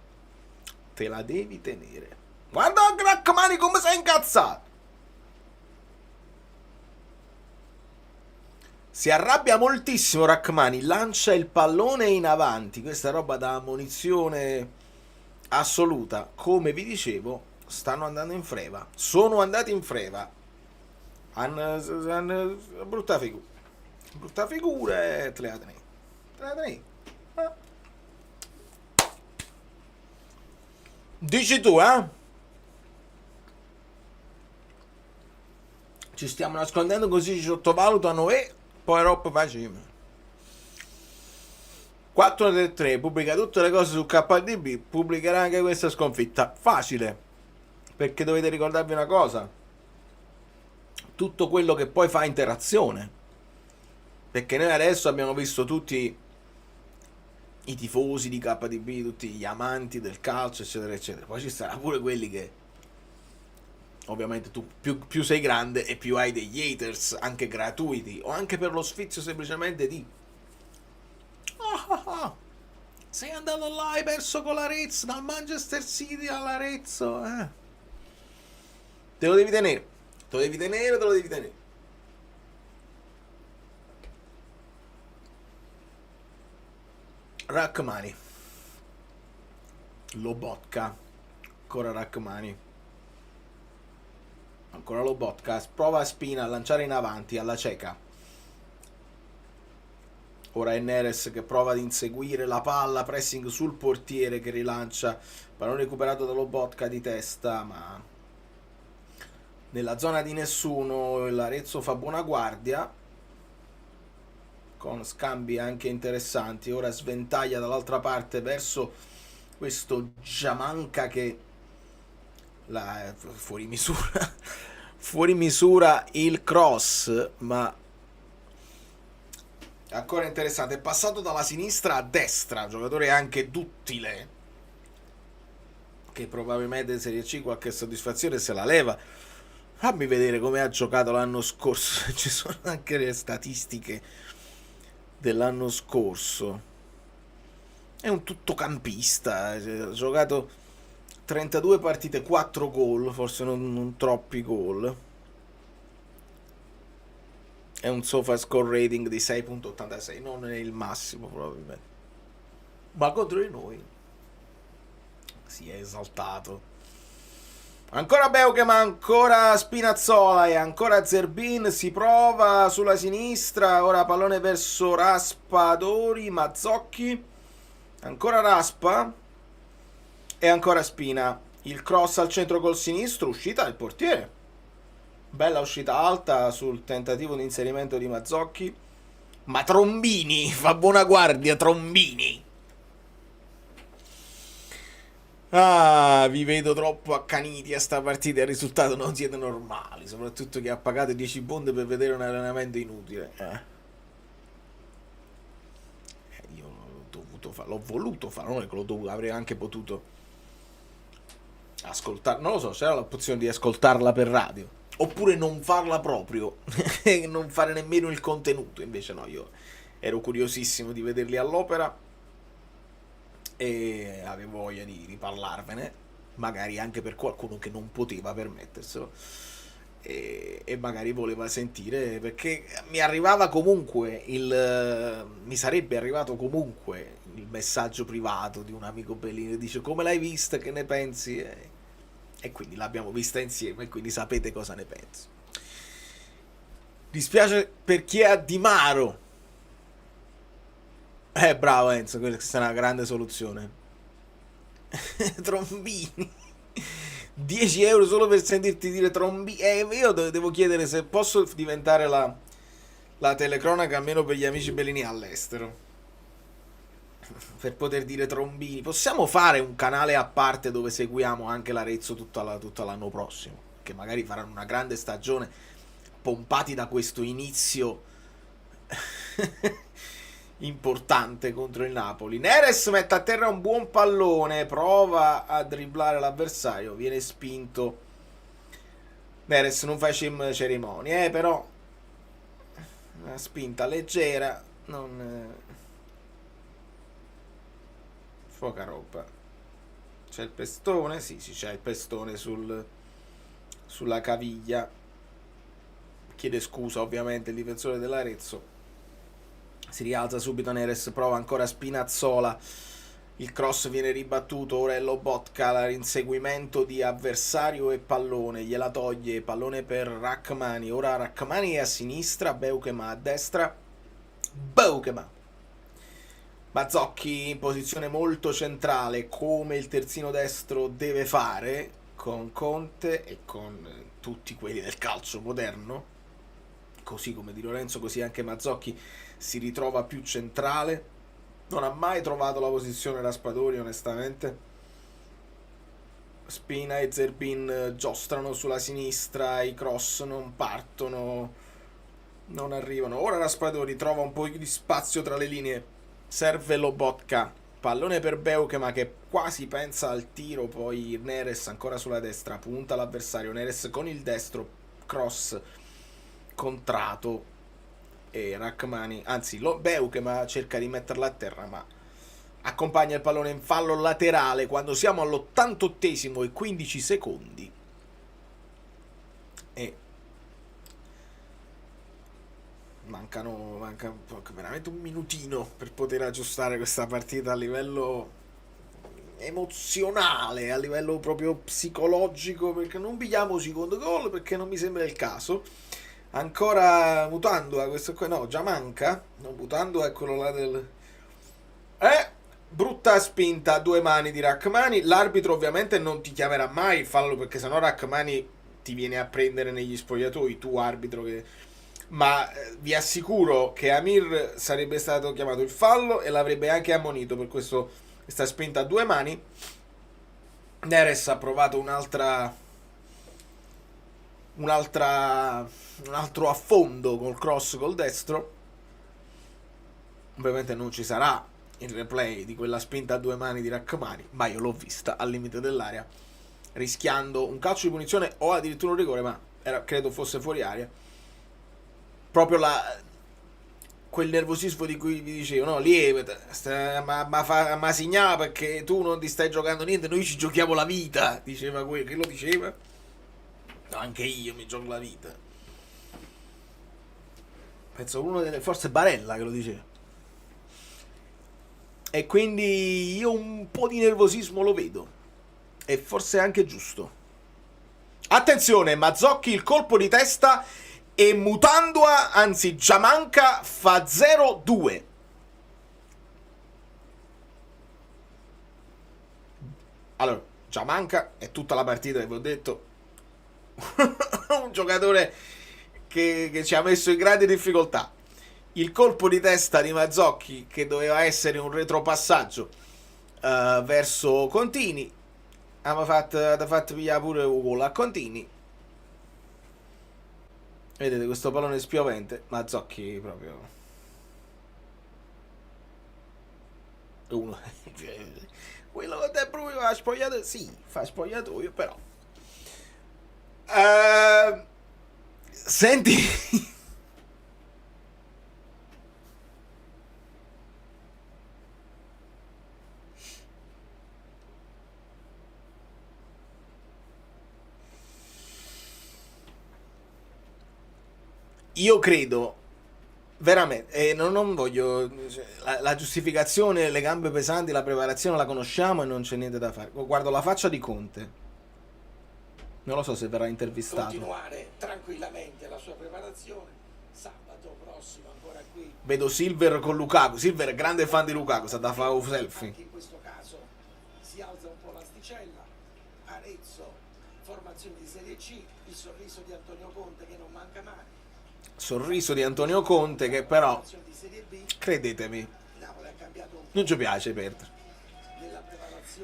Te la devi tenere. Guarda Rachmani come sei incazzato. Si arrabbia moltissimo Rachmani, lancia il pallone in avanti. Questa roba da ammonizione assoluta. Come vi dicevo, stanno andando in freva. Sono andati in freva. Hanno brutta figura. Brutta figura e te la tenei. Dici tu, ci stiamo nascondendo così ci sottovalutano e poi roba facile. 4-3 pubblica tutte le cose su KDB, pubblicherà anche questa sconfitta. Facile. perché dovete ricordarvi una cosa: tutto quello che poi fa interazione, perché noi adesso abbiamo visto tutti i tifosi di KDB, tutti gli amanti del calcio, eccetera eccetera, poi ci saranno pure quelli che ovviamente tu più sei grande e più hai degli haters anche gratuiti, o anche per lo sfizio semplicemente di sei andato là, hai perso con l'Arezzo, dal Manchester City all'Arezzo, te lo devi tenere, te lo devi tenere, te lo devi tenere. Rachmani, Lobotka, ancora Rachmani, ancora Lobotka, prova Spina a lanciare in avanti alla cieca. Ora è Neres che prova ad inseguire la palla, pressing sul portiere che rilancia, pallone recuperato da Lobotka di testa, ma nella zona di nessuno l'Arezzo fa buona guardia, con scambi anche interessanti. Ora sventaglia dall'altra parte verso questo Giamanca che fuori misura fuori misura il cross, ma ancora interessante. È passato dalla sinistra a destra, giocatore anche duttile, che probabilmente in Serie C qualche soddisfazione se la leva. Fammi vedere come ha giocato l'anno scorso. Ci sono anche le statistiche dell'anno scorso. È un tuttocampista, ha giocato 32 partite, 4 gol, forse non troppi gol. È un SofaScore rating di 6.86, non è il massimo probabilmente, ma contro di noi si è esaltato. Ancora Beukema, ancora Spinazzola e ancora Zerbin, si prova sulla sinistra, ora pallone verso Raspadori, Mazzocchi, ancora Raspa e ancora Spina, il cross al centro col sinistro, uscita del portiere, bella uscita alta sul tentativo di inserimento di Mazzocchi, ma Trombini fa buona guardia. Trombini, vi vedo troppo accaniti a sta partita, il risultato non siete normali, soprattutto chi ha pagato 10 bond per vedere un allenamento inutile. Io l'ho dovuto fare, l'ho voluto fare, non è che l'ho dovuto, avrei anche potuto ascoltare, non lo so, c'era l'opzione di ascoltarla per radio oppure non farla proprio e non fare nemmeno il contenuto. Invece no, io ero curiosissimo di vederli all'opera e avevo voglia di riparlarvene, magari anche per qualcuno che non poteva permetterselo e magari voleva sentire, perché mi arrivava comunque mi sarebbe arrivato comunque il messaggio privato di un amico Bellini che dice: come l'hai vista, che ne pensi? E quindi l'abbiamo vista insieme e quindi sapete cosa ne penso. Dispiace per chi ha Di Maro. Bravo Enzo, questa è una grande soluzione. Trombini, 10 euro solo per sentirti dire Trombini. Io devo chiedere se posso diventare la telecronaca almeno per gli amici Bellini all'estero, per poter dire Trombini. Possiamo fare un canale a parte dove seguiamo anche l'Arezzo tutto l'anno prossimo, che magari faranno una grande stagione pompati da questo inizio importante contro il Napoli. Neres mette a terra un buon pallone, prova a dribblare l'avversario, viene spinto. Neres non fa cerimonie, però una spinta leggera, non poca roba. C'è il pestone, sì, c'è il pestone sulla caviglia. Chiede scusa ovviamente il difensore dell'Arezzo. Si rialza subito Neres, prova ancora Spinazzola, il cross viene ribattuto, ora è Lobotka, l'inseguimento di avversario e pallone, gliela toglie, pallone per Rachmani, ora Rachmani è a sinistra, Beukema a destra, Beukema, Mazzocchi in posizione molto centrale, come il terzino destro deve fare, con Conte e con tutti quelli del calcio moderno, così come Di Lorenzo, così anche Mazzocchi si ritrova più centrale, non ha mai trovato la posizione Raspadori onestamente, Spina e Zerbin giostrano sulla sinistra, i cross non partono, non arrivano. Ora Raspadori trova un po' di spazio tra le linee, serve Lobotka, pallone per Beukema che quasi pensa al tiro, poi Neres ancora sulla destra, punta l'avversario, Neres con il destro, cross contrato e Rachmani, anzi Beukema cerca di metterla a terra ma accompagna il pallone in fallo laterale quando siamo all'88esimo e 15 secondi e manca veramente un minutino per poter aggiustare questa partita a livello emozionale, a livello proprio psicologico, perché non pigliamo secondo gol, perché non mi sembra il caso. Ancora Mutandoa, questo qua no, già manca, no, Mutandoa è quello là del brutta spinta a due mani di Rachmani. L'arbitro ovviamente non ti chiamerà mai il fallo, perché sennò Rachmani ti viene a prendere negli spogliatoi, tu arbitro che... Ma vi assicuro che Amir sarebbe stato chiamato il fallo e l'avrebbe anche ammonito per questa spinta a due mani. Neres ha provato un altro affondo col cross col destro. Ovviamente non ci sarà il replay di quella spinta a due mani di Rachmani, ma io l'ho vista al limite dell'area, rischiando un calcio di punizione o addirittura un rigore, ma credo fosse fuori area. Proprio quel nervosismo di cui vi dicevo, no? Lievita, ma segnala perché tu non ti stai giocando niente, noi ci giochiamo la vita, diceva quello, che lo diceva? No, anche io mi gioco la vita. Penso uno delle forze Barella che lo diceva. E quindi io un po' di nervosismo lo vedo. E forse è anche giusto. Attenzione, Mazzocchi il colpo di testa e Mutandoa, anzi Giamanca, fa 0-2. Allora, Giamanca è tutta la partita che vi ho detto. Un giocatore che ci ha messo in grande difficoltà. Il colpo di testa di Mazzocchi, che doveva essere un retropassaggio verso Contini, ha fatto pigliare pure un gol a Contini. Vedete questo pallone spiovente, Mazzocchi proprio uno. Quello che te provi fa spogliatoio, sì, fa spogliatoio, però senti. Io credo veramente, e non voglio la giustificazione, le gambe pesanti, la preparazione la conosciamo e non c'è niente da fare. Guardo la faccia di Conte, non lo so se verrà intervistato. Continuare tranquillamente la sua preparazione, sabato prossimo ancora qui. Vedo Silver con Lukaku. Silver è grande fan di Lukaku, sta da fare un selfie. Anche in questo caso si alza un po' l'asticella. Arezzo, formazione di Serie C, il sorriso di Antonio Conte che non manca mai. Sorriso di Antonio Conte che però, credetemi, non ci piace perdere.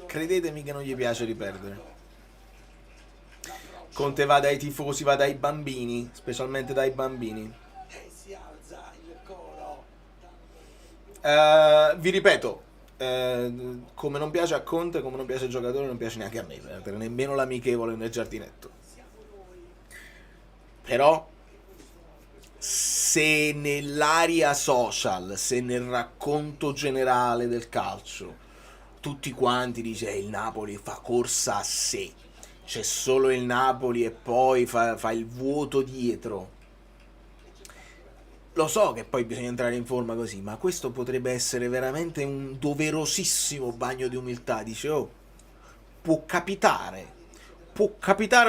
Credetemi che non gli piace riperdere. Conte va dai tifosi, va dai bambini, specialmente dai bambini. Si alza il coro. Vi ripeto, come non piace a Conte, come non piace al giocatore, non piace neanche a me, nemmeno l'amichevole nel giardinetto. Però se nell'area social, se nel racconto generale del calcio tutti quanti dice il Napoli fa corsa a sé, c'è solo il Napoli e poi fa il vuoto dietro, lo so che poi bisogna entrare in forma così, ma questo potrebbe essere veramente un doverosissimo bagno di umiltà. Dice, oh, può capitare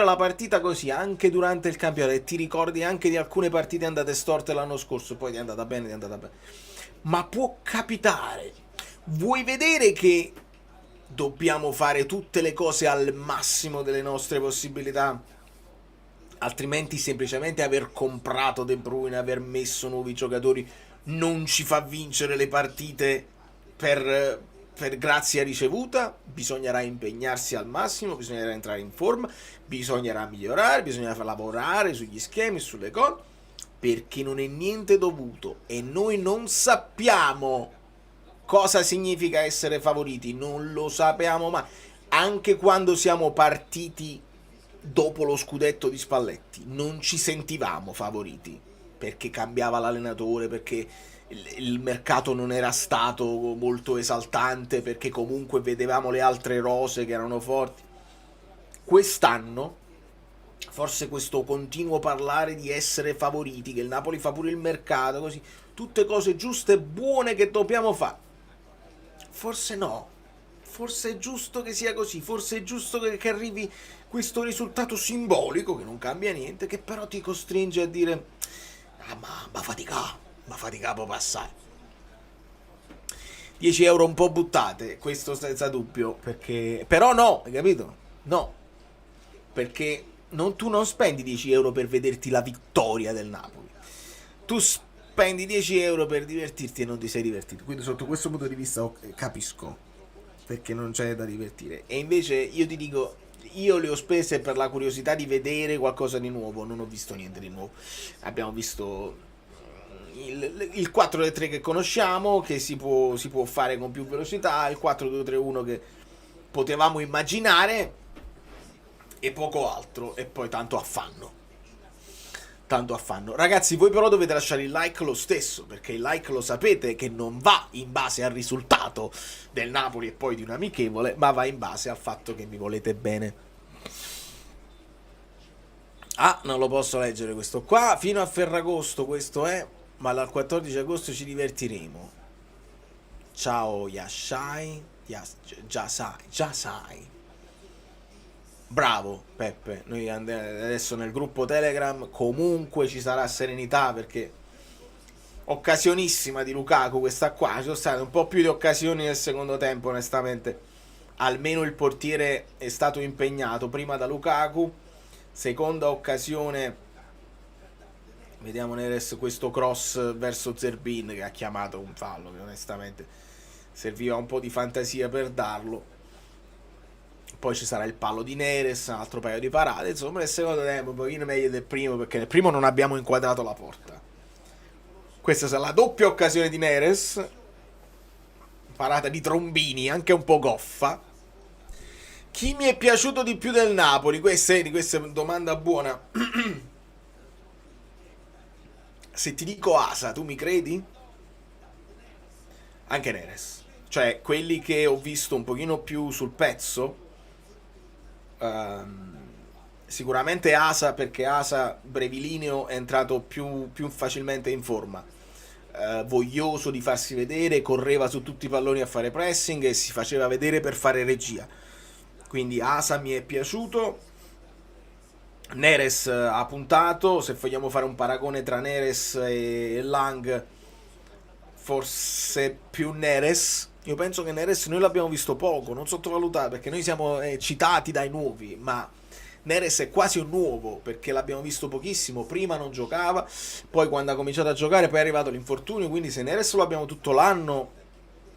la partita così anche durante il campionato e ti ricordi anche di alcune partite andate storte l'anno scorso, poi ti è andata bene, ma può capitare. Vuoi vedere che dobbiamo fare tutte le cose al massimo delle nostre possibilità? Altrimenti semplicemente aver comprato De Bruyne, aver messo nuovi giocatori non ci fa vincere le partite per per grazia ricevuta, bisognerà impegnarsi al massimo, bisognerà entrare in forma, bisognerà migliorare, bisognerà lavorare sugli schemi, sulle cose, perché non è niente dovuto e noi non sappiamo cosa significa essere favoriti, non lo sappiamo mai. Anche quando siamo partiti dopo lo scudetto di Spalletti, non ci sentivamo favoriti, perché cambiava l'allenatore, perché il mercato non era stato molto esaltante, perché comunque vedevamo le altre rose che erano forti. Quest'anno, forse questo continuo parlare di essere favoriti, che il Napoli fa pure il mercato, così, tutte cose giuste e buone che dobbiamo fare. Forse no, forse è giusto che sia così, forse è giusto che arrivi questo risultato simbolico, che non cambia niente, che però ti costringe a dire, ah ma fatica può passare. 10 euro un po' buttate, questo senza dubbio, perché... Però no, hai capito? No, perché tu non spendi 10 euro per vederti la vittoria del Napoli, tu spendi 10 euro per divertirti e non ti sei divertito. Quindi sotto questo punto di vista capisco perché non c'è da divertire. E invece io ti dico, io le ho spese per la curiosità di vedere qualcosa di nuovo, non ho visto niente di nuovo. Abbiamo visto il 4-3 che conosciamo, che si può fare con più velocità, il 4-2-3-1 che potevamo immaginare, e poco altro, e poi tanto affanno. Ragazzi, voi però dovete lasciare il like lo stesso, perché il like lo sapete che non va in base al risultato del Napoli e poi di un amichevole, ma va in base al fatto che mi volete bene. Ah, non lo posso leggere questo qua. Fino a Ferragosto questo è, ma dal 14 agosto ci divertiremo. Ciao Yashai, già sai. Bravo Peppe, noi adesso nel gruppo Telegram comunque ci sarà serenità, perché occasionissima di Lukaku questa qua, ci sono state un po' più di occasioni nel secondo tempo onestamente, almeno il portiere è stato impegnato prima da Lukaku, seconda occasione, vediamo Neres, questo cross verso Zerbin che ha chiamato un fallo che onestamente serviva un po' di fantasia per darlo. Poi ci sarà il palo di Neres, un altro paio di parate. Insomma, nel secondo tempo un pochino meglio del primo, perché nel primo non abbiamo inquadrato la porta. Questa sarà la doppia occasione di Neres, parata di Trombini, anche un po' goffa. Chi mi è piaciuto di più del Napoli? Questa è una domanda buona. Se ti dico Asa, tu mi credi? Anche Neres. Cioè, quelli che ho visto un pochino più sul pezzo, sicuramente Asa, perché Asa brevilineo è entrato più facilmente in forma, voglioso di farsi vedere, correva su tutti i palloni a fare pressing e si faceva vedere per fare regia, quindi Asa mi è piaciuto. Neres ha puntato, se vogliamo fare un paragone tra Neres e Lang, forse più Neres. Io penso che Neres noi l'abbiamo visto poco, non sottovalutare, perché noi siamo citati dai nuovi, ma Neres è quasi un nuovo, perché l'abbiamo visto pochissimo, prima non giocava, poi quando ha cominciato a giocare poi è arrivato l'infortunio, quindi se Neres lo abbiamo tutto l'anno,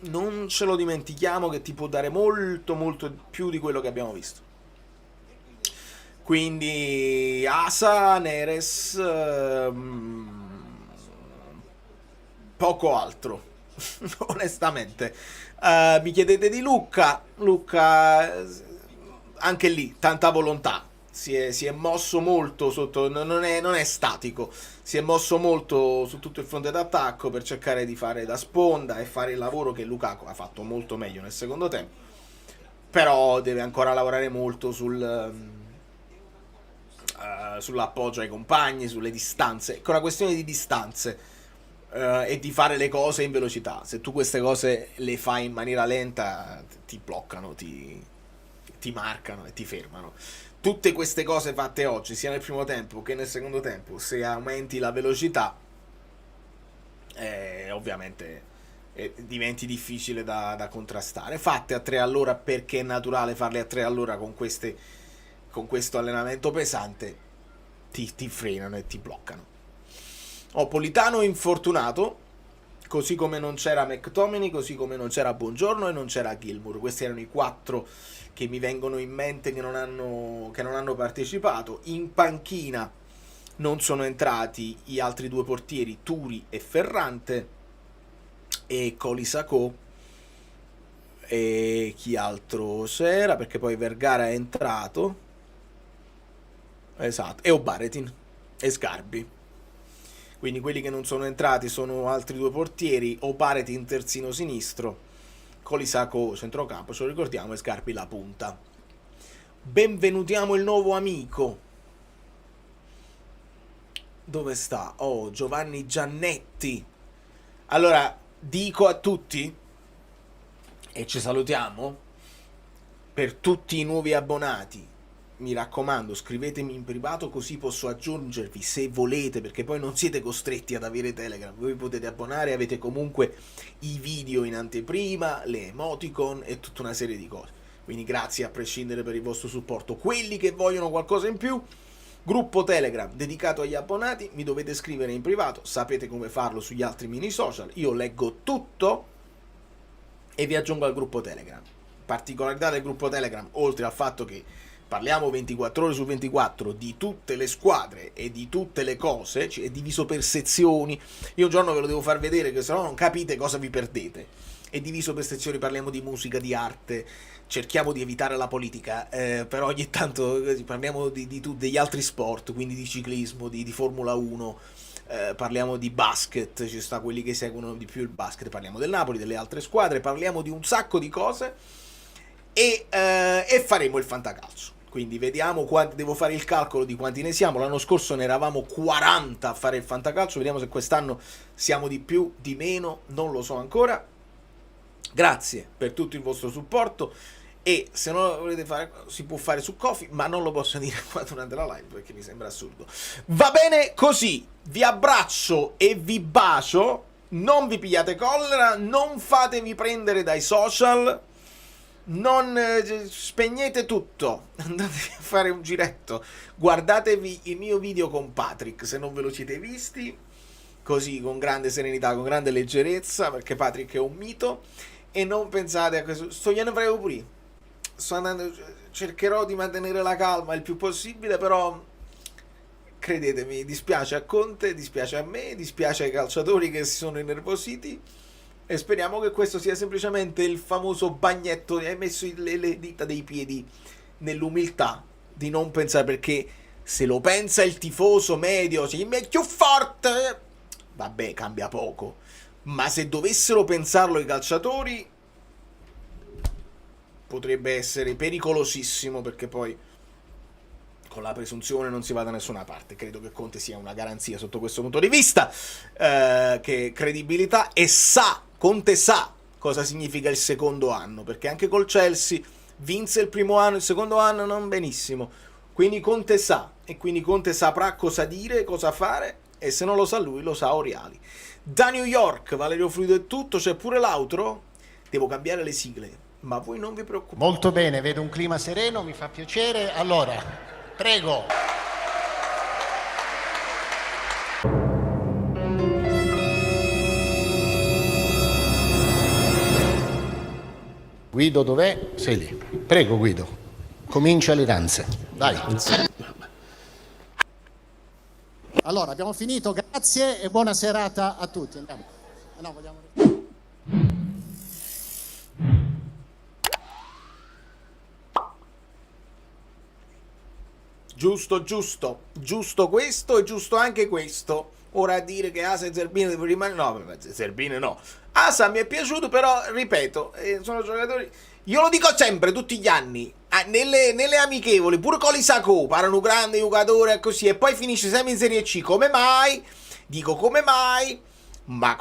non ce lo dimentichiamo che ti può dare molto più di quello che abbiamo visto. Quindi Asa, Neres, poco altro. Onestamente, mi chiedete di Luca, anche lì tanta volontà, si è mosso molto sotto, non è statico, si è mosso molto su tutto il fronte d'attacco per cercare di fare da sponda e fare il lavoro che Lukaku ha fatto molto meglio nel secondo tempo, però deve ancora lavorare molto sull'appoggio ai compagni, sulle distanze, è una questione di distanze. E di fare le cose in velocità. Se tu queste cose le fai in maniera lenta, ti bloccano, ti marcano e ti fermano. Tutte queste cose fatte oggi, sia nel primo tempo che nel secondo tempo, se aumenti la velocità, ovviamente diventi difficile da contrastare. Fatte a 3 all'ora, perché è naturale farle a 3 all'ora con questo allenamento pesante, ti frenano e ti bloccano. Politano infortunato, così come non c'era McTominay, così come non c'era Buongiorno e non c'era Gilmour. Questi erano i 4 che mi vengono in mente che non hanno partecipato. In panchina non sono entrati gli altri 2 portieri, Turi e Ferrante, e Colisacco, e chi altro c'era, perché poi Vergara è entrato, esatto, e Obaretin e Sgarbi. Quindi quelli che non sono entrati sono altri 2 portieri, Obaretin terzino sinistro, Colisacco centrocampo, ce lo ricordiamo, e Sgarbi la punta. Benvenutiamo il nuovo amico. Dove sta? Oh, Giovanni Giannetti. Allora, dico a tutti, e ci salutiamo, per tutti i nuovi abbonati, mi raccomando, scrivetemi in privato così posso aggiungervi se volete, perché poi non siete costretti ad avere Telegram, voi potete abbonare, avete comunque i video in anteprima, le emoticon e tutta una serie di cose. Quindi grazie a prescindere per il vostro supporto. Quelli che vogliono qualcosa in più, gruppo Telegram dedicato agli abbonati, mi dovete scrivere in privato, sapete come farlo sugli altri mini social, io leggo tutto e vi aggiungo al gruppo Telegram. Particolarità del gruppo Telegram, oltre al fatto che parliamo 24 ore su 24 di tutte le squadre e di tutte le cose, cioè è diviso per sezioni, io un giorno ve lo devo far vedere che se no non capite cosa vi perdete, è diviso per sezioni, parliamo di musica, di arte, cerchiamo di evitare la politica, però ogni tanto parliamo degli altri sport, quindi di ciclismo, di Formula 1, parliamo di basket, ci sta quelli che seguono di più il basket, parliamo del Napoli, delle altre squadre, parliamo di un sacco di cose e faremo il fantacalcio. Quindi vediamo quanti, devo fare il calcolo di quanti ne siamo. L'anno scorso ne eravamo 40 a fare il fantacalcio, vediamo se quest'anno siamo di più, di meno, non lo so ancora. Grazie per tutto il vostro supporto. E se non lo volete fare, si può fare su Ko-fi, ma non lo posso dire qua durante la live perché mi sembra assurdo. Va bene così, vi abbraccio e vi bacio, non vi pigliate collera, non fatevi prendere dai social, non spegnete tutto, andatevi a fare un giretto, guardatevi il mio video con Patrick se non ve lo siete visti, così con grande serenità, con grande leggerezza, perché Patrick è un mito, e non pensate a questo, sto gliene frego pure io. Sto andando, cercherò di mantenere la calma il più possibile, però credetemi, dispiace a Conte, dispiace a me, dispiace ai calciatori che si sono innervositi e speriamo che questo sia semplicemente il famoso bagnetto, hai messo le dita dei piedi nell'umiltà di non pensare, perché se lo pensa il tifoso medio, sì, è più forte, vabbè, cambia poco, ma se dovessero pensarlo i calciatori potrebbe essere pericolosissimo, perché poi con la presunzione non si va da nessuna parte. Credo che Conte sia una garanzia sotto questo punto di vista, che credibilità, e Conte sa cosa significa il secondo anno, perché anche col Chelsea vinse il primo anno, il secondo anno non benissimo, quindi Conte sa, e quindi Conte saprà cosa dire, cosa fare, e se non lo sa lui, lo sa Oriali. Da New York, Valerio Fluido è tutto, c'è pure l'outro, devo cambiare le sigle, ma voi non vi preoccupate. Molto bene, vedo un clima sereno, mi fa piacere. Allora, prego. Guido dov'è? Sei lì. Prego Guido, comincia le danze. Vai. Allora, abbiamo finito, grazie e buona serata a tutti. Andiamo. No, vogliamo... Giusto questo e giusto anche questo. Ora a dire che Asa e Zerbino devono rimanere, no, Zerbino no. Asa mi è piaciuto, però ripeto, sono giocatori, io lo dico sempre, tutti gli anni, nelle amichevoli, pure Colisacco, parano un grande giocatore e così, e poi finisce sempre in Serie C. Come mai? Dico come mai? Ma